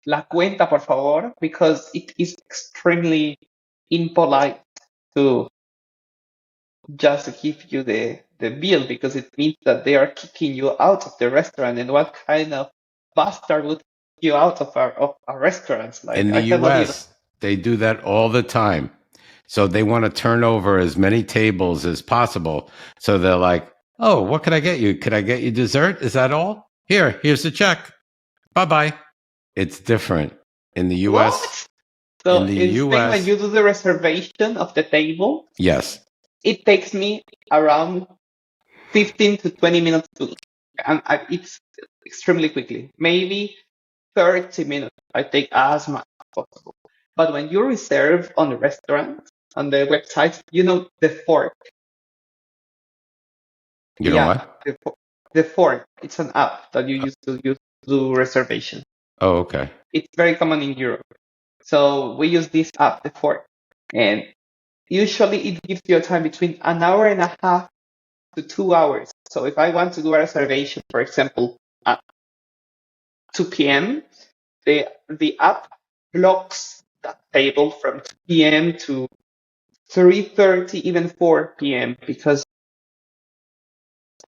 la cuenta, por favor, because it is extremely impolite to just give you the bill because it means that they are kicking you out of the restaurant. And what kind of bastard would kick you out of our restaurants? In Like the I cannot even. US, they do that all the time. So they want to turn over as many tables as possible. So they're like, oh, what could I get you? Could I get you dessert? Is that all? Here's the check. Bye bye. It's different in the US. What? In So the in Spain, when US, you do the reservation of the table, yes. it takes me around 15 to 20 minutes to, and it's extremely quickly. Maybe 30 minutes. I take as much as possible. But when you reserve on the restaurant, on the website, the fork. You know Yeah, what? the fork. It's an app that you use to do reservation. Oh, okay. It's very common in Europe. So we use this app, the fork. And usually it gives you a time between an hour and a half to 2 hours. So if I want to do a reservation, for example, at 2 p.m., the app blocks that table from 2 p.m. to 3:30, even 4 p.m. because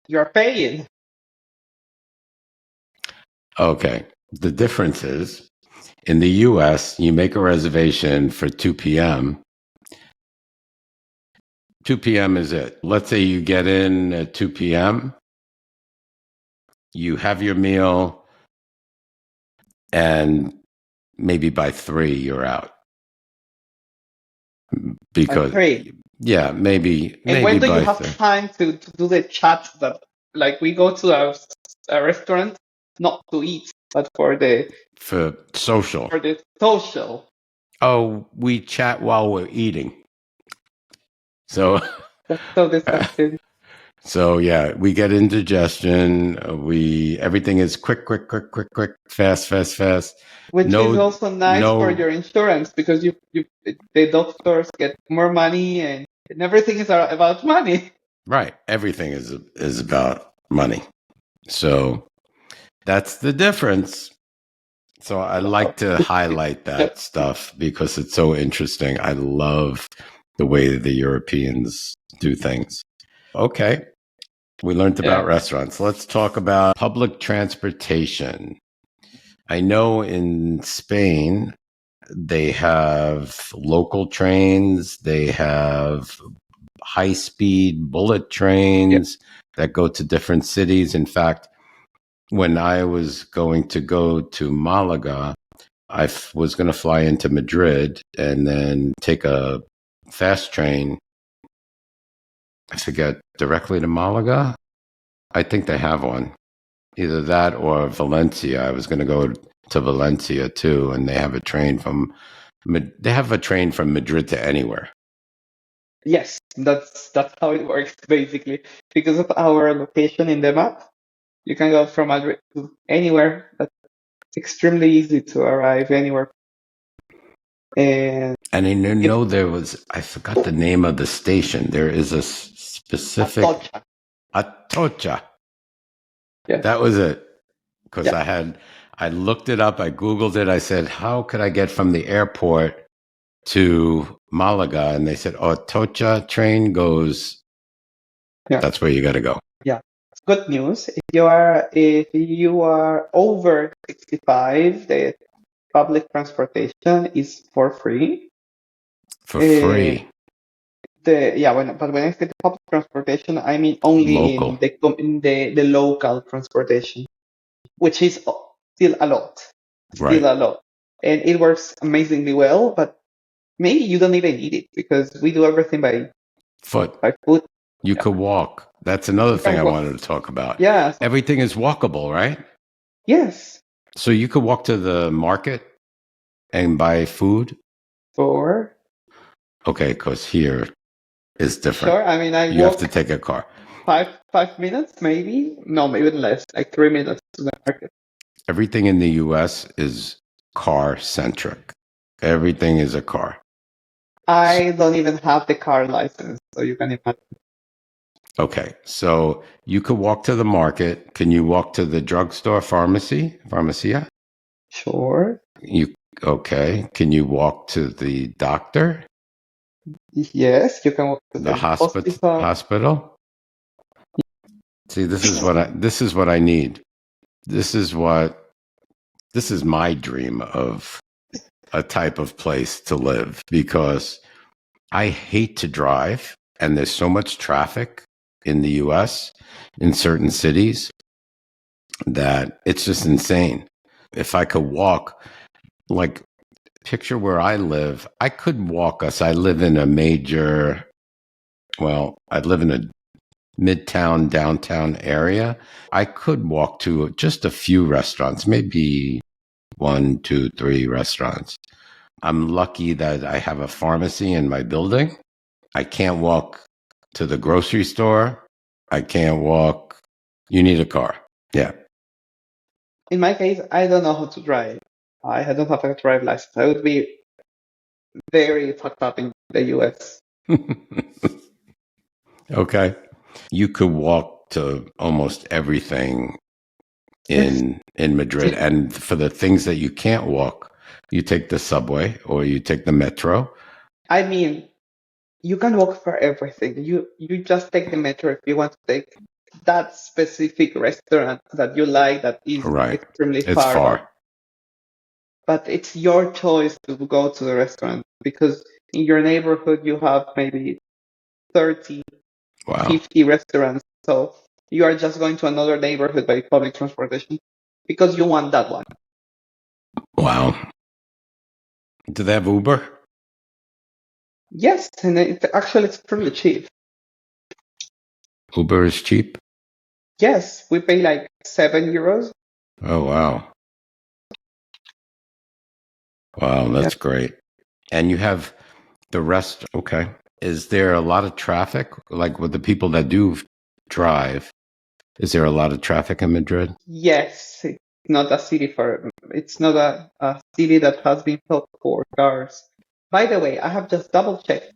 you're paying. Okay. The difference is in the US, you make a reservation for 2 p.m. 2 p.m. is it. Let's say you get in at 2 p.m., you have your meal, and maybe by 3, you're out. By Because, 3. yeah, And maybe when do you by have 3 time to do the chat that, like, we go to a restaurant not to eat, but for the social. social. Oh, we chat while we're eating. So, That's so disgusting. so yeah, we get indigestion. Everything is quick, fast, fast, fast. Which is No, also nice for no, your insurance because the doctors get more money and everything is about money. right. Everything is about money. So that's the difference. So I Wow. like to highlight Yeah. that stuff because it's so interesting. I love the way the Europeans do things. Okay. We learned about Yeah. restaurants. Let's talk about public transportation. I know in Spain, they have local trains, they have high speed bullet Yeah. trains that go to different cities. In fact, when I was going to Malaga, was going to fly into Madrid and then take a fast train. I forget, directly to Malaga. I think they have one, either that or Valencia. I was going to go to Valencia too, and they have a train from Madrid to anywhere. Yes, that's how it works basically. Because of our location in the map, you can go from Madrid to anywhere. That's extremely easy to arrive anywhere. And And I if know I forgot the name of the station. There is a specific Atocha. Atocha. Yes. That was it. Because Yeah. I looked it up, I Googled it. I said, how could I get from the airport to Malaga? And they said, Atocha train goes Yeah. That's where you got to go Yeah. It's good news. If you are over 65, the public transportation is for free. for Uh, free. but when I say the public transportation, I mean only in Local. the local transportation, which is still Right. a lot, and it works amazingly well. But maybe you don't even need it because we do everything Foot. by foot. You Yeah, could walk. That's another you thing can I walk. wanted to talk about. Yeah. Everything is walkable, right? Yes. So you could walk to the market and buy food. For Okay, because here is different. sure. I mean, I You have to walk take a car. five minutes, maybe. No, maybe even less, like 3 minutes to the market. Everything in the US is car centric. Everything is a car. I don't even have the car license, so you can imagine. Okay, so you could walk to the market. Can you walk to the drugstore, pharmacia? Sure. You okay? Can you walk to the doctor, Yes, you can walk to the the hospital? hospital. Hospital? See, this is what I need. This is what this is my dream of a type of place to live because I hate to drive and there's so much traffic in the US in certain cities that it's just insane. If I could walk, like picture where I live, I could walk us. I live in a major, well, I live in a midtown, downtown area. I could walk to just a few restaurants, maybe one, two, three restaurants. I'm lucky that I have a pharmacy in my building. I can't walk to the grocery store. I can't walk. You need a car. Yeah. In my case, I don't know how to drive. I don't have a drive license. I would be very fucked up in the US. Okay. You could walk to almost everything Yes. in Madrid, and for the things that you can't walk, you take the subway or you take the metro. I mean, you can walk for everything. You just take the metro if you want to take that specific restaurant that you like that is Right. extremely It's far off. far. But it's your choice to go to the restaurant because in your neighborhood you have maybe 30, Wow. 50 restaurants. So you are just going to another neighborhood by public transportation because you want that one. Wow. Do they have Uber? Yes, and it's extremely cheap. Uber is cheap. Yes, we pay like €7. Oh, wow. Wow, Yeah. that's great. And you have the rest. Okay. Is there a lot of traffic? Like with the people that do drive, is there a lot of traffic in Madrid? Yes, it's not a city that has been built for cars. By the way, I have just double checked.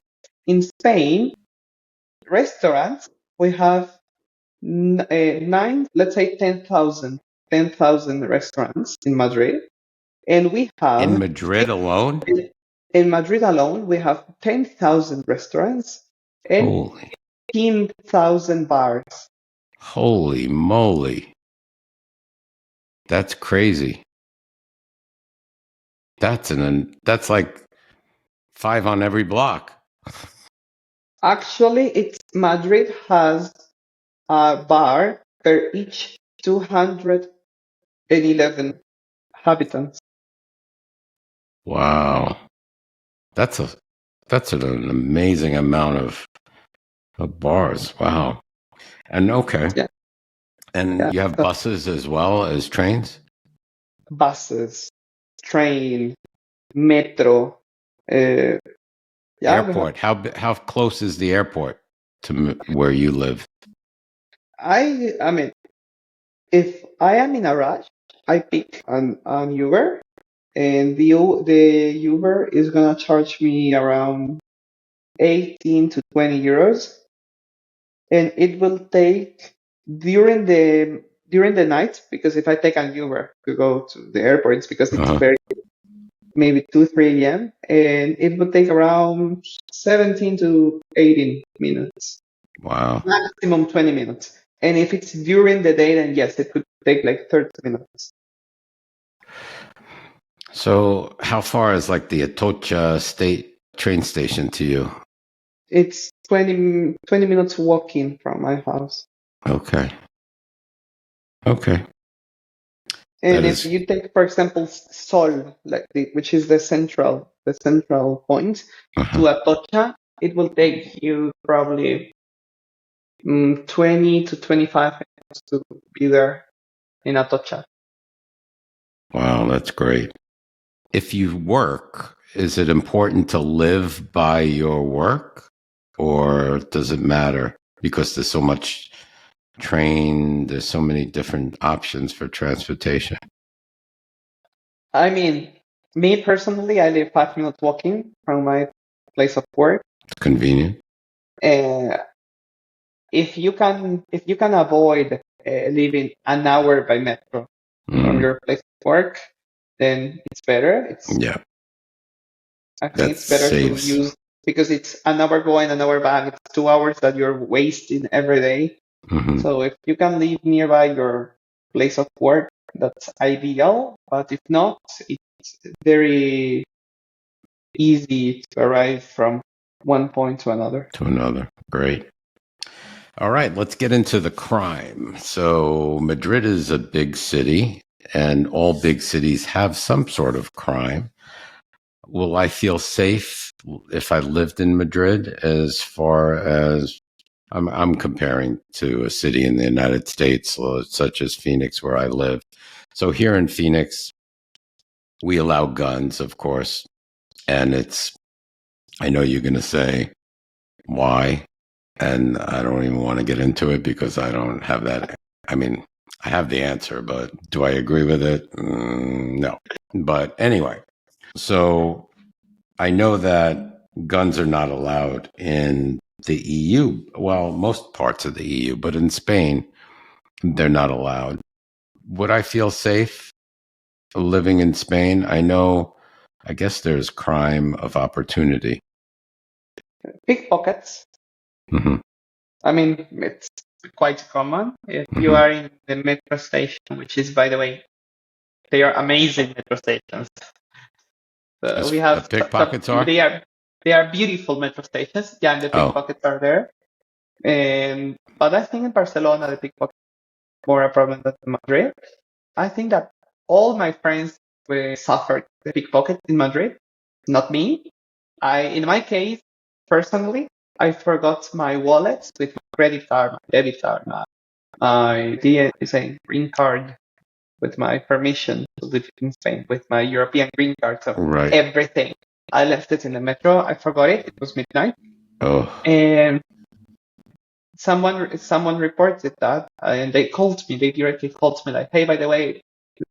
In Spain, restaurants, we have nine, let's say 10,000 restaurants in Madrid. And we In have, Madrid alone? in Madrid alone, we have 10,000 restaurants and Holy, 15,000 bars. holy moly. That's crazy. That's like five on every block. Actually, Madrid has a bar per each 211 inhabitants. Wow. That's a that's an amazing amount of bars. Wow. And okay. Yeah, And yeah. you have So buses as well as trains? buses, train, metro. Uh, yeah, we have. Airport. How close is the airport to where you live? I mean, if I am in a rush, I pick an Uber, and the Uber is gonna charge me around 18 to 20 euros, and it will take during the night because if I take an Uber to go to the airport, it's because it's Uh-huh. very maybe 2 3 a.m. and it would take around 17 to 18 minutes. Wow. maximum 20 minutes. And if it's during the day, then yes, it could take like 30 minutes. So, how far is like the Atocha State train station to you? It's 20 minutes walking from my house. Okay. Okay. That And if is. you take, for example, Sol, like which is the central point Uh-huh. to Atocha, it will take you probably 20 to 25 minutes to be there in Atocha. Wow, that's great. If you work, is it important to live by your work or does it matter? Because there's so much train, there's so many different options for transportation. I mean, me personally, I live 5 minutes walking from my place of work. It's convenient. Uh, if you can avoid leaving an hour by metro from Mm, your place of work, then it's better. yeah, I think that it's better to saves. use because it's an hour going, an hour back. It's 2 hours that you're wasting every day. Hmm. So if you can live nearby your place of work, that's ideal. But if not, it's very easy to arrive from one point to another. To another. Great. All right, let's get into the crime. So, Madrid is a big city, and all big cities have some sort of crime. Will I feel safe if I lived in Madrid? As far as I'm comparing to a city in the United States, such as Phoenix, where I live. So here in Phoenix, we allow guns, of course, and it's. I know you're going to say why, and I don't even want to get into it because I don't have that. I mean, I have the answer, but do I agree with it? No. But anyway, so I know that guns are not allowed in the EU. Well, most parts of the EU, but in Spain, they're not allowed. Would I feel safe living in Spain? I know, I guess there's crime of opportunity. Pickpockets. Hmm. I mean, it's quite common if you Hmm. are in the metro station, which is, by the way, they are amazing metro stations. As We have pickpockets are? they are beautiful metro stations. Yeah, and the Oh, pickpockets are there. And but I think in Barcelona the pickpockets are more a problem than in Madrid. I think that all my friends suffered the pickpocket in Madrid, not me. In my case, personally, I forgot my wallet with my credit card, my debit card, my DSA green card with my permission to live in Spain with my European green card. So right. everything. I left it in the metro. I forgot it. It was midnight. Oh, And someone reported that and they called me. They directly called me like, hey, by the way,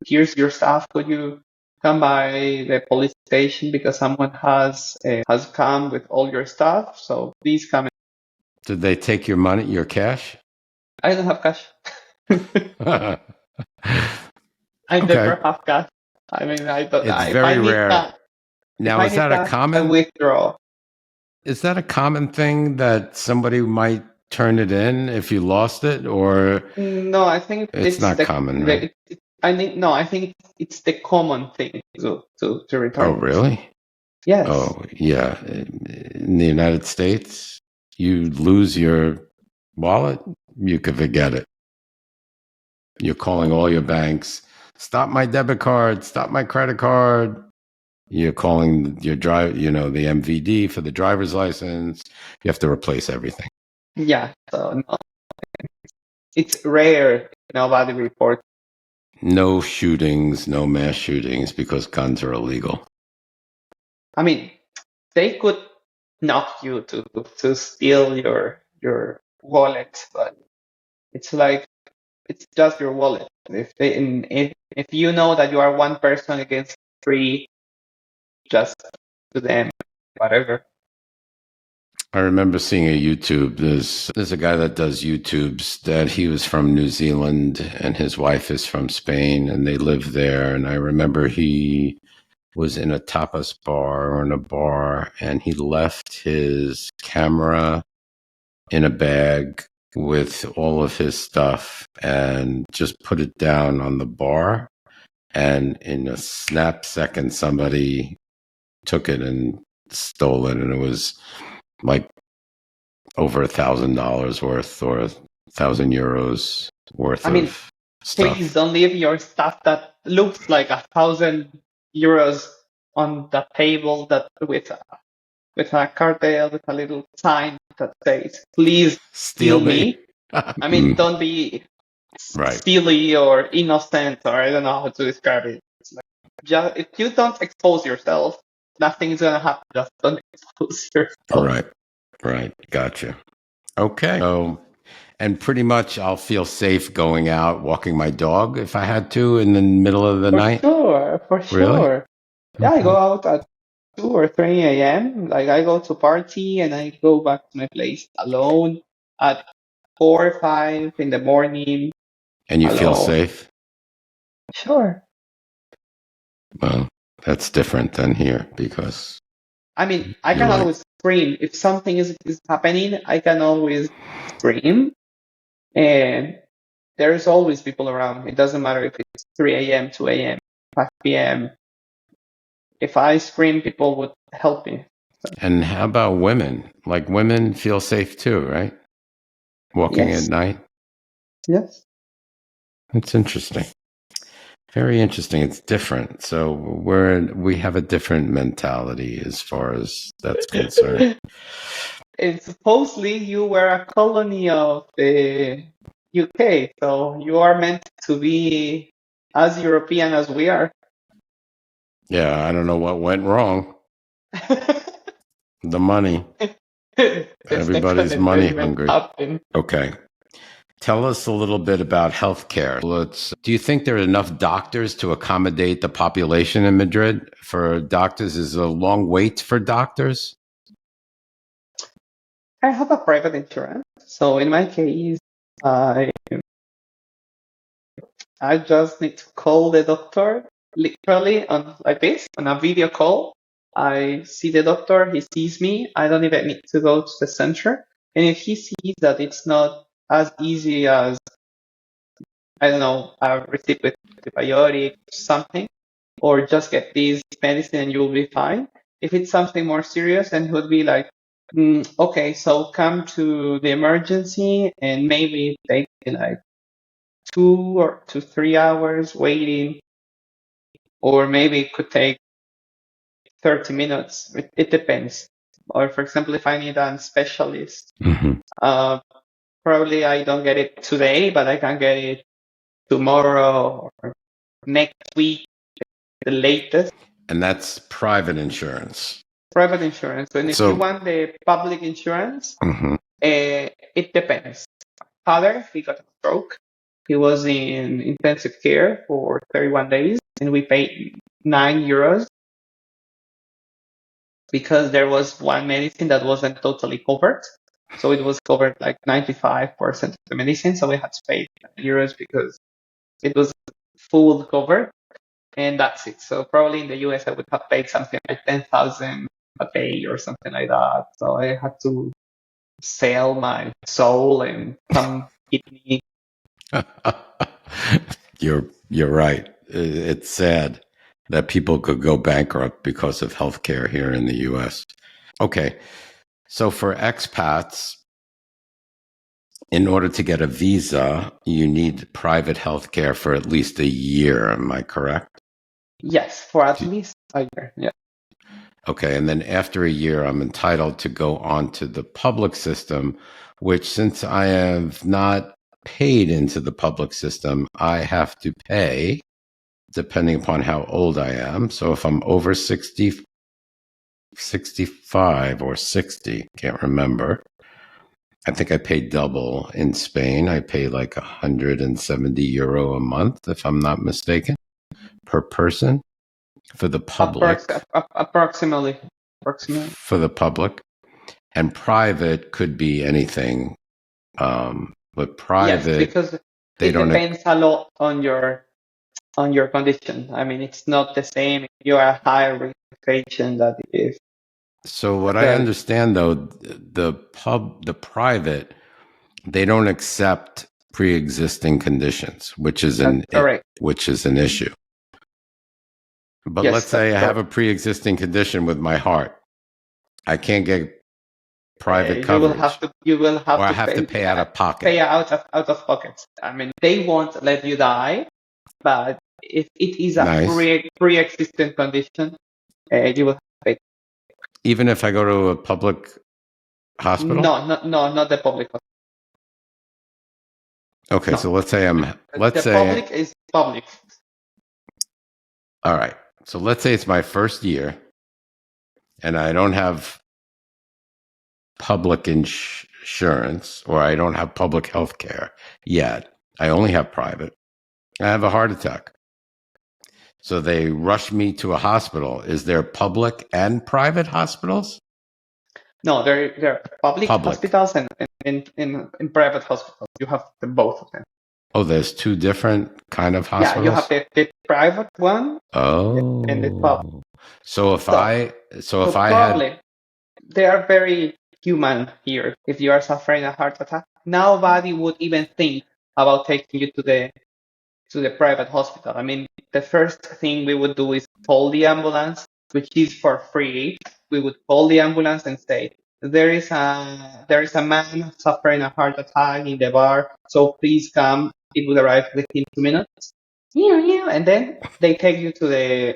here's your stuff. Could you come by the police station because someone has come with all your stuff. So please come. did they take your money, your cash? I don't have cash. I Okay. never have cash. I mean, I don't. It's If I very need rare. cash, if Now, I need cash, I withdraw. is that a common thing that somebody might turn it in if you lost it, or No, I think it's not common, right? I think no, I think it's the common thing to Oh, return it. really? Yes. Oh, yeah. In the United States, you lose your wallet, you could forget it. You're calling all your banks, stop my debit card, stop my credit card. You're calling your the MVD for the driver's license. You have to replace everything. Yeah. So no, it's rare. Nobody reports. No shootings, no mass shootings because guns are illegal. I mean, they could knock you to steal your wallet, but it's like it's just your wallet. If you know that you are one person against three, just to them, whatever. I remember seeing a YouTube. There's a guy that does YouTubes that he was from New Zealand and his wife is from Spain and they live there. And I remember he was in a tapas bar or in a bar and he left his camera in a bag with all of his stuff and just put it down on the bar. And in a snap second, somebody took it and stole it. And it was like over $1,000 worth or 1,000 euros worth I mean, of please stuff. don't leave your stuff that looks like 1,000 euros on the table that with a cartel with a little sign that says, "Please Steal steal me. me." I mean, don't be Right. silly or innocent, or I don't know how to describe it. It's like, just if you don't expose yourself, nothing's gonna happen. Just don't expose yourself. Right. Right. Gotcha. Okay. So, and pretty much I'll feel safe going out walking my dog if I had to in the middle of the For night. sure, for Really? sure. Yeah, I go Okay. out at 2 or 3 a.m. Like I go to party and I go back to my place alone at 4 or 5 in the morning And you feel alone. safe? Sure. Well, that's different than here because I mean, I you're can like, always scream. If something is happening, I can always scream. And there's always people around. It doesn't matter if it's 3 a.m., 2 a.m., 5 p.m. If I scream, people would help me. So, and how about women? Like women feel safe too, right? Walking at yes, night? yes. It's interesting. Very interesting. It's different. So we have a different mentality as far as that's concerned. And supposedly you were a colony of the UK, so you are meant to be as European as we are. Yeah, I don't know what went wrong. The money. It's Everybody's definitely money meant to hungry. happen. Okay. Tell us a little bit about healthcare. Do you think there are enough doctors to accommodate the population in Madrid? For doctors, is a long wait for doctors? I have a private insurance, so in my case, I I just need to call the doctor literally on like this on a video call. I see the doctor, he sees me. I don't even need to go to the center. And if he sees that it's not as easy as, I don't know, a receipt with antibiotics, something, or just get this medicine and you'll be fine. If it's something more serious, then he would be like, okay, so come to the emergency and maybe take like 2 to 3 hours waiting, or maybe it could take 30 minutes. It depends. Or for example, if I need a specialist, Mm-hmm. uh, probably I don't get it today, but I can get it tomorrow or next week, the latest. And that's private insurance. Private insurance. And if you So, want the public insurance, mhm. it depends. Father, he got a stroke. He was in intensive care for 31 days, and we paid 9 euros because there was one medicine that wasn't totally covered. So it was covered like 95% of the medicine. So we had to pay 9 euros because it was full covered, and that's it. So probably in the US, I would have paid something like 10,000 a day or something like that. So I had to sell my soul and some kidney. You're right. It's sad that people could go bankrupt because of healthcare here in the U.S. Okay, so for expats, in order to get a visa, you need private healthcare for at least a year. Am I correct? Yes, for at least a year. Yeah. Okay, and then after a year, I'm entitled to go on to the public system, which since I have not paid into the public system, I have to pay depending upon how old I am. So if I'm over 60, 65 or 60, can't remember. I think I pay double in Spain. I pay like 170 euro a month, if I'm not mistaken, per person for the public. Approximately. Approximately. For the public. And private could be anything. But Yes, private, because they it don't. depends a lot on your condition. I mean, it's not the same if you are a higher risk patient that if So what I But understand though, the private, they don't accept pre-existing conditions, that's correct. which is an issue. But let's Yes, say that's I have correct. a pre-existing condition with my heart. I can't get private coverage, You will or have I to have to pay out of pocket. pay out of pocket. I mean, they won't let you die, but if it is a Nice. pre-existing condition, you will pay. Even if I go to a public hospital? No, not the public. Okay, No, so let's the say, public is public. all right. So let's say it's my first year and I don't have public insurance, or I don't have public health care yet. I only have private. I have a heart attack. So they rush me to a hospital. Is there public and private hospitals? No, there are public Public. hospitals and in private hospitals. You have both of them. Oh, there's two different kind of Yeah, you have hospitals? the private one and the public. Oh. So if So, I so if so I had probably they are very human here. If you are suffering a heart attack, nobody would even think about taking you to the private hospital. I mean, the first thing we would do is call the ambulance, which is for free. We would call the ambulance and say, there is a man suffering a heart attack in the bar, so please come. It would arrive within 2 minutes. Yeah, and then they take you to the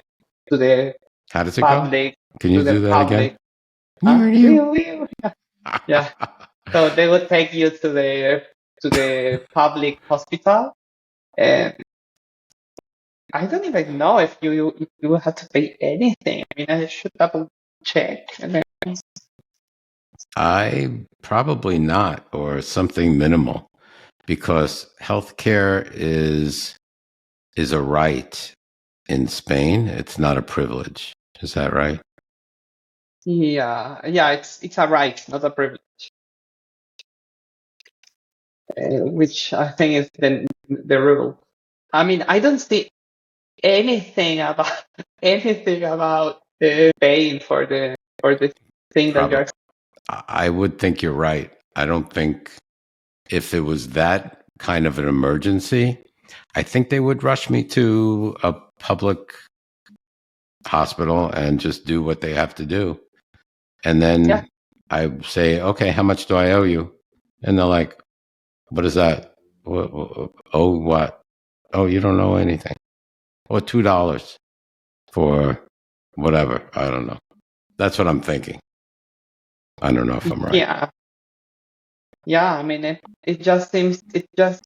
how does it go? public Can you to the do that again? public. Yeah. So they would take you to the public hospital, and I don't even know if you will have to pay anything. I mean, I should double check. And then, I probably not, or something minimal, because healthcare is a right in Spain. It's not a privilege. Is that right? yeah, it's a right, not a privilege, which I think is the rule. I mean, I don't see anything about anything about paying for the thing that Probably. you're. I would think you're right. I don't think if it was that kind of an emergency, I think they would rush me to a public hospital and just do what they have to do. And Yeah, then I say, okay, how much do I owe you? And they're like, what is that? Oh, what? Oh, you don't know anything. Or $2 for whatever. I don't know. That's what I'm thinking. I don't know if I'm right. yeah, yeah. I mean, it just seems it just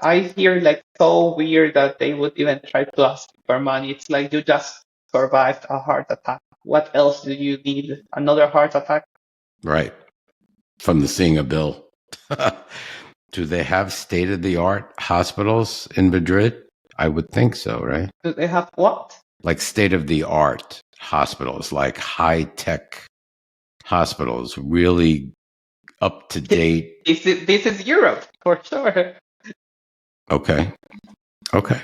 I hear like so weird that they would even try to ask for money. It's like you just survived a heart attack. What else do you need? Another heart attack? Right. From the seeing a bill. Do they have state of the art hospitals in Madrid? I would think so, right? Do they have what? Like state of the art hospitals, like high tech hospitals, really up to date. This is Europe for sure. Okay. Okay.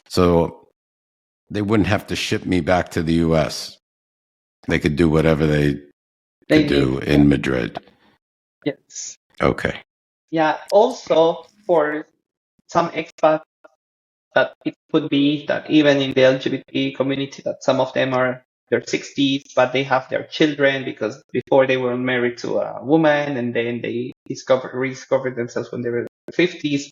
So they wouldn't have to ship me back to the US. They could do whatever they They could need. do in Madrid. Yes. Okay. Yeah. Also for some expats that it could be that even in the LGBT community that some of them are their 60s, but they have their children because before they were married to a woman and then they rediscovered themselves when they were in their 50s.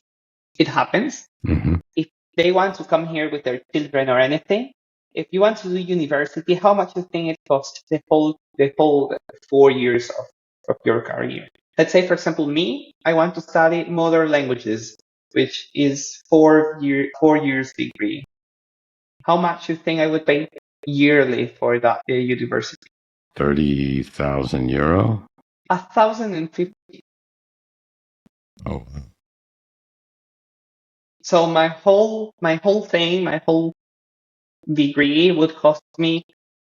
It happens. Mm-hmm. If they want to come here with their children or anything, if you want to do university, how much do you think it costs the whole 4 years of your career? Let's say, for example, me, I want to study modern languages, which is 4 years degree. How much do you think I would pay yearly for that university? 30,000 euro. 1,050. Oh, So my whole degree would cost me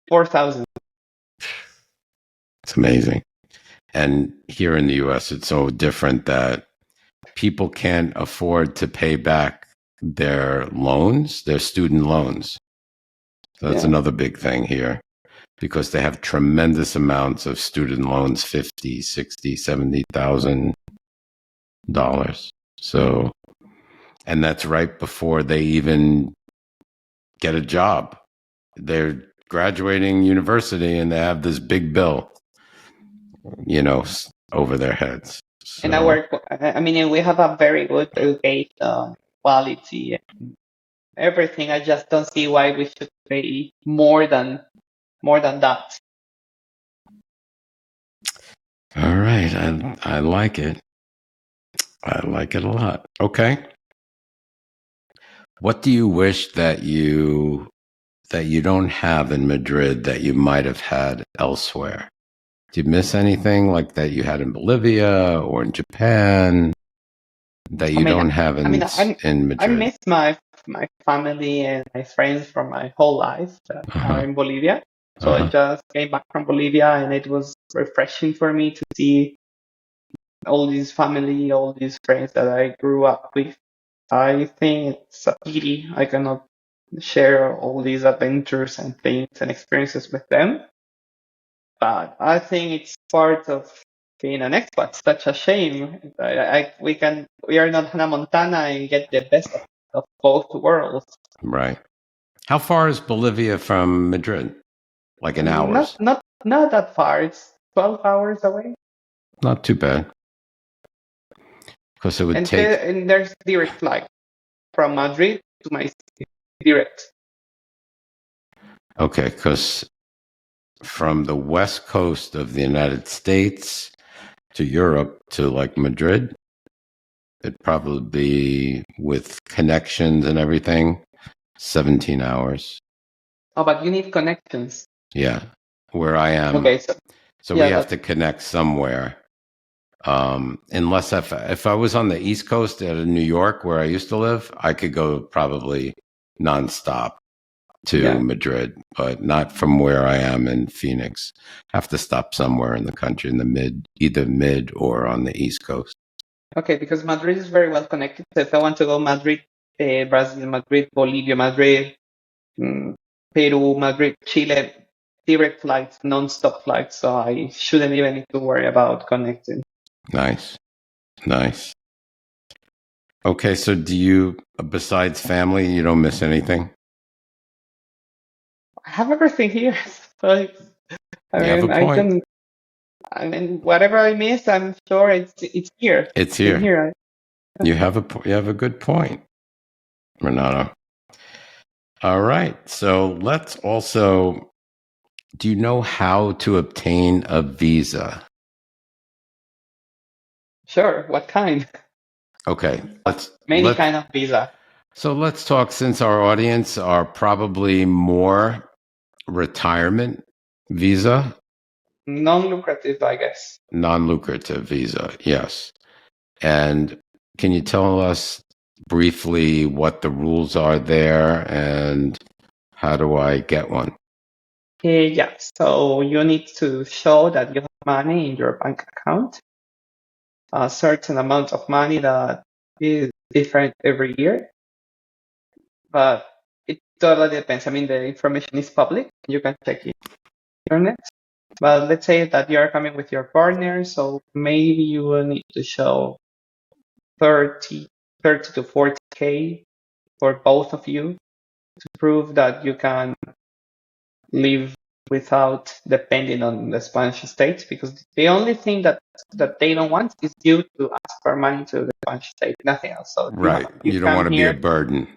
4,000. it's amazing. And here in the US, it's so different that people can't afford to pay back their loans, their student loans. So that's Yeah. another big thing here. because they have tremendous amounts of student loans, 50, 60, $70,000. So, and that's right before they even get a job. They're graduating university and they have this big bill, over their heads. And So, we have a very good education quality and everything. I just don't see why we should pay more than that. all right. I like it. I like it a lot. Okay. What do you wish that you don't have in Madrid that you might have had elsewhere? Do you miss anything like that you had in Bolivia or in Japan that I you mean, don't have I mean, in I Madrid? miss my family and my friends from my whole life that are Uh-huh. in Bolivia. So I Uh-huh. just came back from Bolivia, and it was refreshing for me to see all this family, all these friends that I grew up with. I think it's a pity I cannot share all these adventures and things and experiences with them. But I think it's part of being an expat. Such a shame. We are not Hannah Montana and get the best of both worlds. Right. How far is Bolivia from Madrid? Like in Not hours? not not that far. It's 12 hours away, Not too bad. Because it would take, and there's direct flight from Madrid to my city. Direct. okay, because from the west coast of the United States to Europe to like Madrid, it'd probably be with connections and everything, 17 hours. Oh, but you need connections. Yeah. Where I am. Okay, so So we yeah, have that to connect somewhere. Unless if I was on the East Coast at New York where I used to live, I could go probably nonstop to yeah. Madrid, but not from where I am in Phoenix. Have to stop somewhere in the country in either mid or on the East Coast. Okay, because Madrid is very well connected. So if I want to go Madrid, Brazil, Madrid, Bolivia, Madrid, mm, Peru, Madrid, Chile, direct flights, non-stop flights. So I shouldn't even need to worry about connecting. Nice. Nice. Okay, so do you, besides family, you don't miss anything? I have everything here. So I You have a mean, I point. can. I mean, whatever I miss, I'm sure it's here. It's In here. here. You have a good point, Renato. All right. So let's also, do you know how to obtain a visa? Sure. What kind? Okay. Many kind of visa. Let's talk, since our audience are probably more retirement visa, Non-lucrative, I guess. non-lucrative visa. Yes. And can you tell us briefly what the rules are there and how do I get one? Yeah. So you need to show that you have money in your bank account, a certain amount of money that is different every year, but it totally depends. I mean, the information is public. You can check it on the internet. But let's say that you are coming with your partner, so maybe you will need to show 30, 30 to 40K for both of you to prove that you can live without depending on the Spanish state, because the only thing that they don't want is you to ask for money to the Spanish state, nothing else. So Right. you You don't come want to be a here, burden.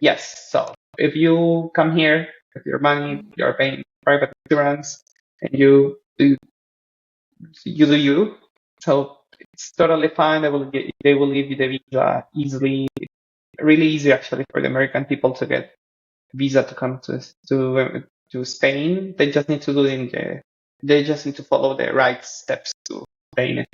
yes. So if you come here with your money, you're paying private insurance, and you do you. So it's totally fine. They will give you the visa easily, really easy actually for the American people to get visa to come to Spain. They just need to they just need to follow the right steps to Spain.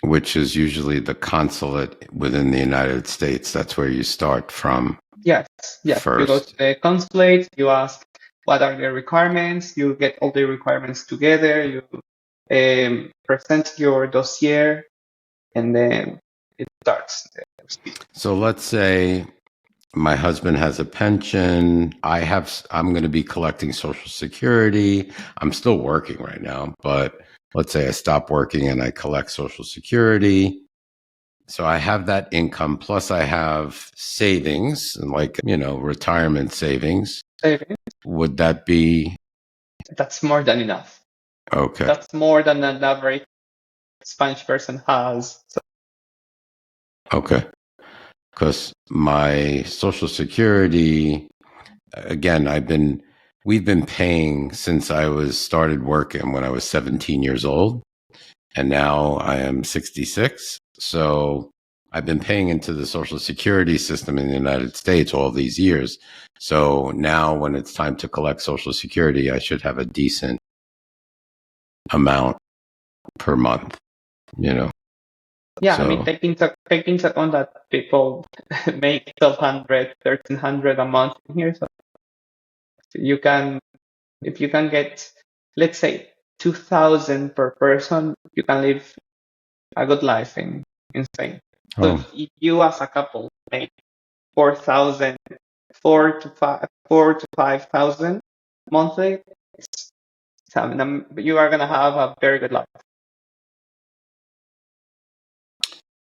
Which is usually the consulate within the United States. That's where you start from Yes, yes. You go to first. the consulate, you ask what are the requirements, you get all the requirements together, you present your dossier, and then it starts the procedure. So let's say My husband has a pension. I'm going to be collecting Social Security. I'm still working right now, but let's say I stop working and I collect Social Security. So I have that income. Plus I have savings and retirement savings. Saving. Would that be That's more than enough. okay? That's more than an average Spanish person has. So Okay. Because my Social Security, again, we've been paying since I was started working when I was 17 years old, and now I am 66. So I've been paying into the Social Security system in the United States all these years. So now when it's time to collect Social Security, I should have a decent amount per month, you know. yeah, I mean, So, take into account that people make 1,200, 1,300 a month in here. So you can, if you can get, let's say, 2,000 per person, you can live a good life in Spain. So oh, if you as a couple make 4,000, 4 to 5,000 monthly, you are gonna have a very good life.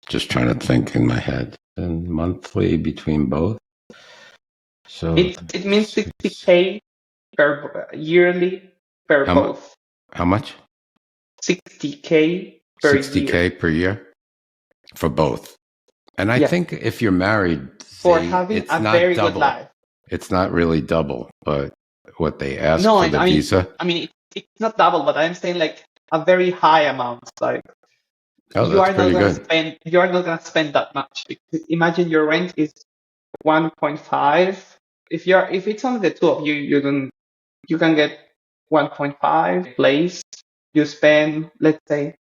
just trying to think in my head. And monthly between both. So It means 60K per yearly per how both. how much? 60K per year. 60K per year for both. And I Yeah, think if you're married, for having it's a not very good double. life. It's not really double, but what they ask No, for the visa. I mean, it's not double, but I'm saying like a very high amount. Like Oh, that's pretty good. you are not gonna spend that much. Imagine your rent is 1.5. If it's only the two of you, you can get 1.5 place. You spend, let's say,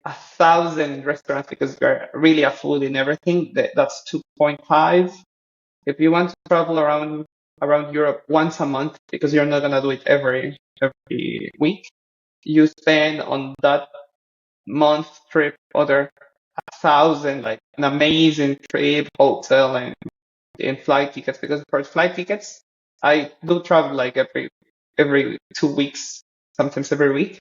1,000 restaurants because you're really a food in everything. That's 2.5. If you want to travel around Europe once a month because you're not gonna do it every week, you spend on that month trip other 1,000, like an amazing trip, hotel and flight tickets. Because for flight tickets, I do travel like every 2 weeks, sometimes every week,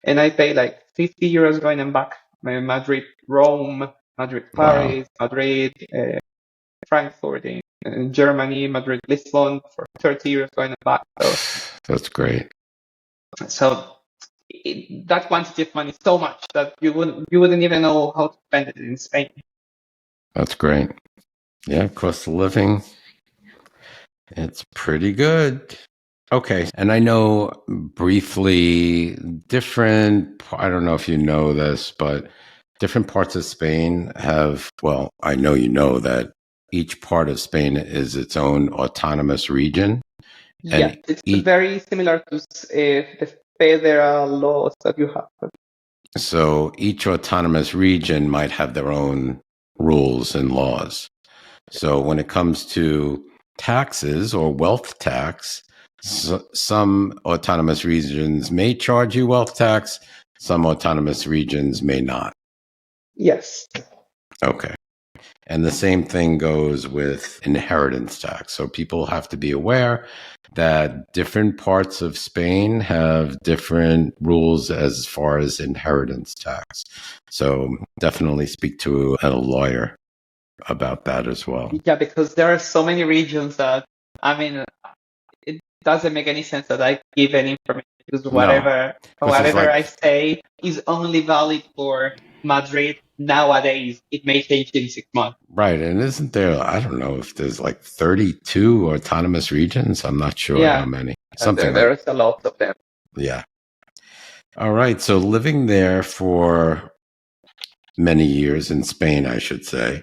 and I pay like 50 euros going and back. Madrid, Rome, Madrid, Wow, Paris, Madrid, Frankfurt in Germany, Madrid, Lisbon for 30 euros going and back. that's great. So that quantity of money is so much that you wouldn't even know how to spend it in Spain. That's great. Yeah, cost of living, it's pretty good. Okay, and I know briefly I don't know if you know this, but different parts of Spain have, well, I know you know that each part of Spain is its own autonomous region, Yeah, and it's each very similar to the federal laws that you have. so each autonomous region might have their own rules and laws. So when it comes to taxes or wealth tax, some autonomous regions may charge you wealth tax, some autonomous regions may not. Yes. Okay. And the same thing goes with inheritance tax. So people have to be aware that different parts of Spain have different rules as far as inheritance tax. So definitely speak to a lawyer about that as well. Yeah, because there are so many regions that, I mean, it doesn't make any sense that I give any information because No, because it's whatever like I say is only valid for Madrid nowadays. It may change in 6 months. right. And isn't there, I don't know if there's like 32 autonomous regions. I'm not sure how Yeah, many. Something like, there's a lot of them. yeah. All right. So living there for many years in Spain, I should say,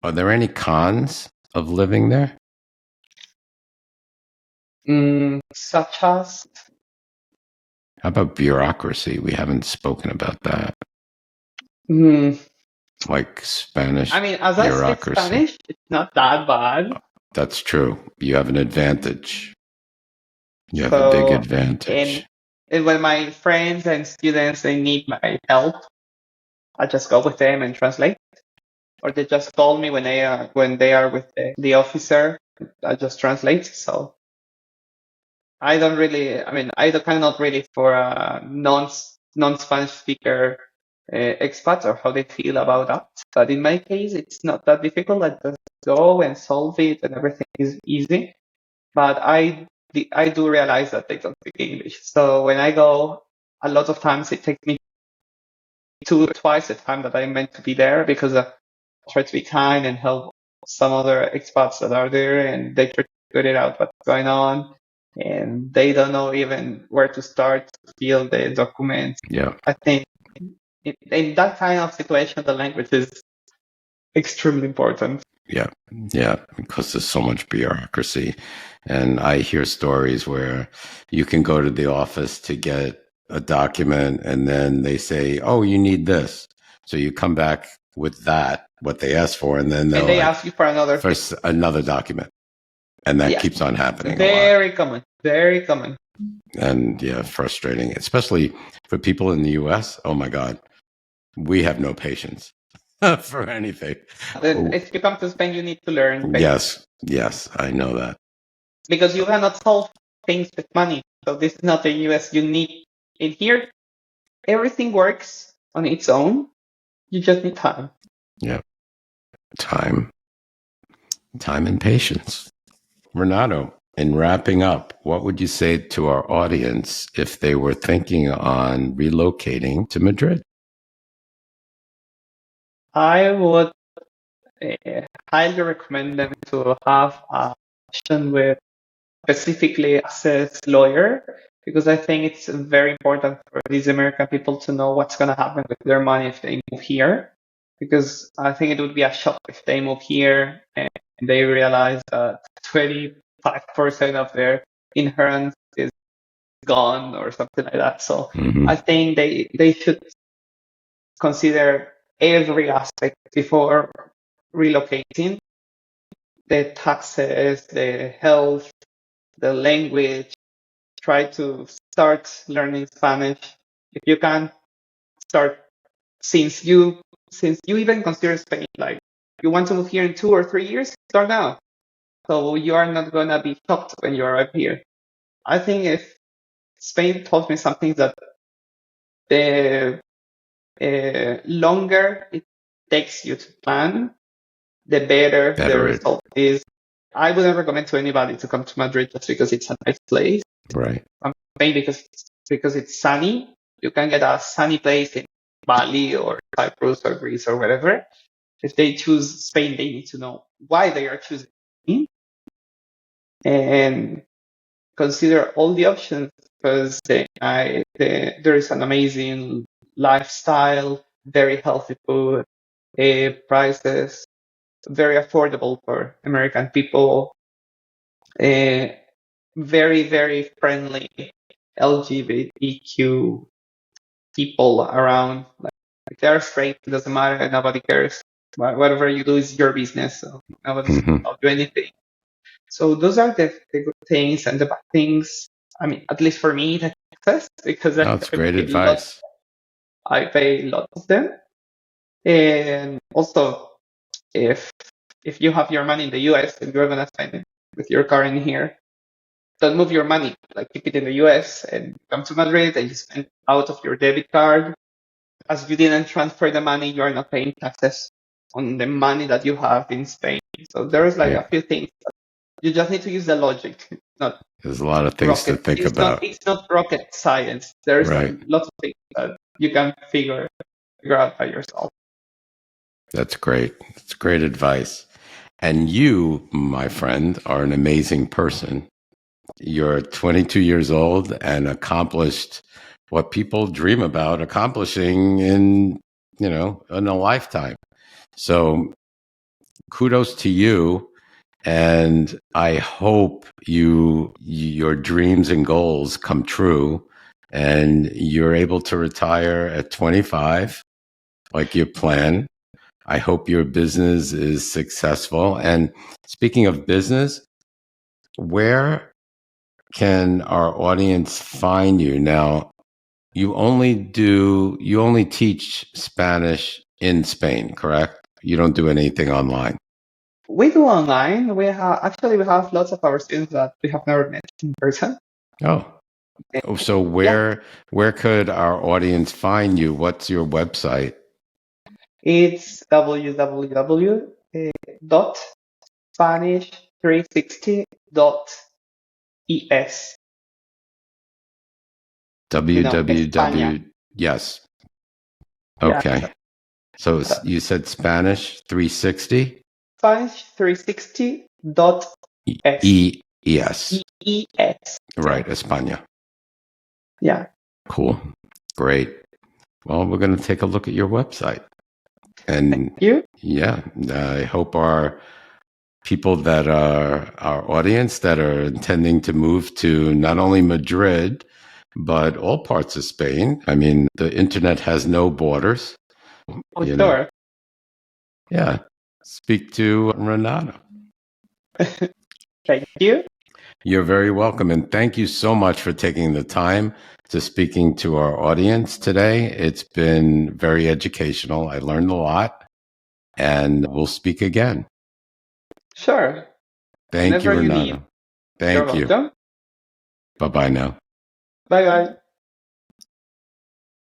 are there any cons of living there? Such as, How about bureaucracy? We haven't spoken about that. mm, Like Spanish I mean, as I speak bureaucracy. Spanish, it's not that bad. That's true. You have an advantage. You have a big So, and, advantage. and when my friends and students they need my help, I just go with them and translate, or they just call me when they are with the officer I just translate. So I don't really, I mean, cannot really for a non-Spanish speaker expats or how they feel about that. But in my case, it's not that difficult. I just go and solve it, and everything is easy. But I do realize that they don't speak English. So when I go, a lot of times it takes me twice the time that I meant to be there because I try to be kind and help some other expats that are there, and they try to figure it out what's going on, and they don't know even where to start to fill the documents. Yeah. I think in that kind of situation, the language is extremely important. Yeah. Yeah. Because there's so much bureaucracy. And I hear stories where you can go to the office to get a document and then they say, oh, you need this. So you come back with that, what they asked for, and then they're And they like, ask you for another thing. first another document. And that Yeah. keeps on happening a lot. Very common. Very common. And yeah, frustrating, especially for people in the US. Oh my God. We have no patience for anything. Then if you come to Spain, you need to learn patience. Yes, I know that. Because you cannot solve things with money. So this is not the US. You need in here, everything works on its own. You just need time. Yeah. Time and patience. Renato, in wrapping up, what would you say to our audience if they were thinking on relocating to Madrid? I would highly recommend them to have a session with specifically assessed lawyer, because I think it's very important for these American people to know what's going to happen with their money if they move here. Because I think it would be a shock if they move here and they realize that 25% of their inheritance is gone or something like that. So I think they should consider every aspect before relocating: the taxes, the health, the language. Try to start learning Spanish if you can. Start since you even consider Spain, like you want to move here in 2 or 3 years. Start now, so you are not gonna be shocked when you arrive here. I think if Spain taught me something, that the longer it takes you to plan, the better the result is. I wouldn't recommend to anybody to come to Madrid just because it's a nice place. Right. Spain because it's sunny. You can get a sunny place in Bali or Cyprus or Greece or wherever. If they choose Spain, they need to know why they are choosing Spain and consider all the options, because there is an amazing lifestyle, very healthy food, prices, very affordable for American people, very, very friendly LGBTQ people around. Like they're straight, it doesn't matter, nobody cares. Whatever you do is your business, so nobody's going to do anything. So those are the good things, and the bad things, I mean, at least for me, the taxes, because That's great advice. I pay lots of them. And also, if you have your money in the US and you're gonna spend it with your car in here, don't move your money. Like, keep it in the US and come to Madrid and you spend out of your debit card. As you didn't transfer the money, you are not paying taxes on the money that you have in Spain. So there's like a few things. You just need to use the logic. There's a lot of things to think about. It's not rocket science. There's lots of things that you can figure out by yourself. That's great. That's great advice. And you, my friend, are an amazing person. You're 22 years old and accomplished what people dream about accomplishing in a lifetime. So kudos to you. And I hope your dreams and goals come true and you're able to retire at 25 like you plan. I hope your business is successful. And speaking of business, where can our audience find you? Now, you only teach Spanish in Spain, correct? You don't do anything online. We do online. We have lots of our students that we have never met in person. Oh, so Yeah, where could our audience find you? What's your website? it's www.spanish360.es. España. www. Yes. Yeah, Okay. So you said Spanish 360? Spanish360.es. ES. EES. Right, Yeah, España. yeah. Cool. Great. Well, we're going to take a look at your website. And You? yeah, I hope our people that are our audience that are intending to move to not only Madrid, but all parts of Spain. I mean, the internet has no borders, Oh, you know. sure. Yeah. Speak to Renato. Thank you. You're very welcome. And thank you so much for taking the time to speaking to our audience today. It's been very educational. I learned a lot and we'll speak again. Sure. Thank you, Whenever you need. Renato. You're Thank you. welcome. Bye bye now. Bye bye.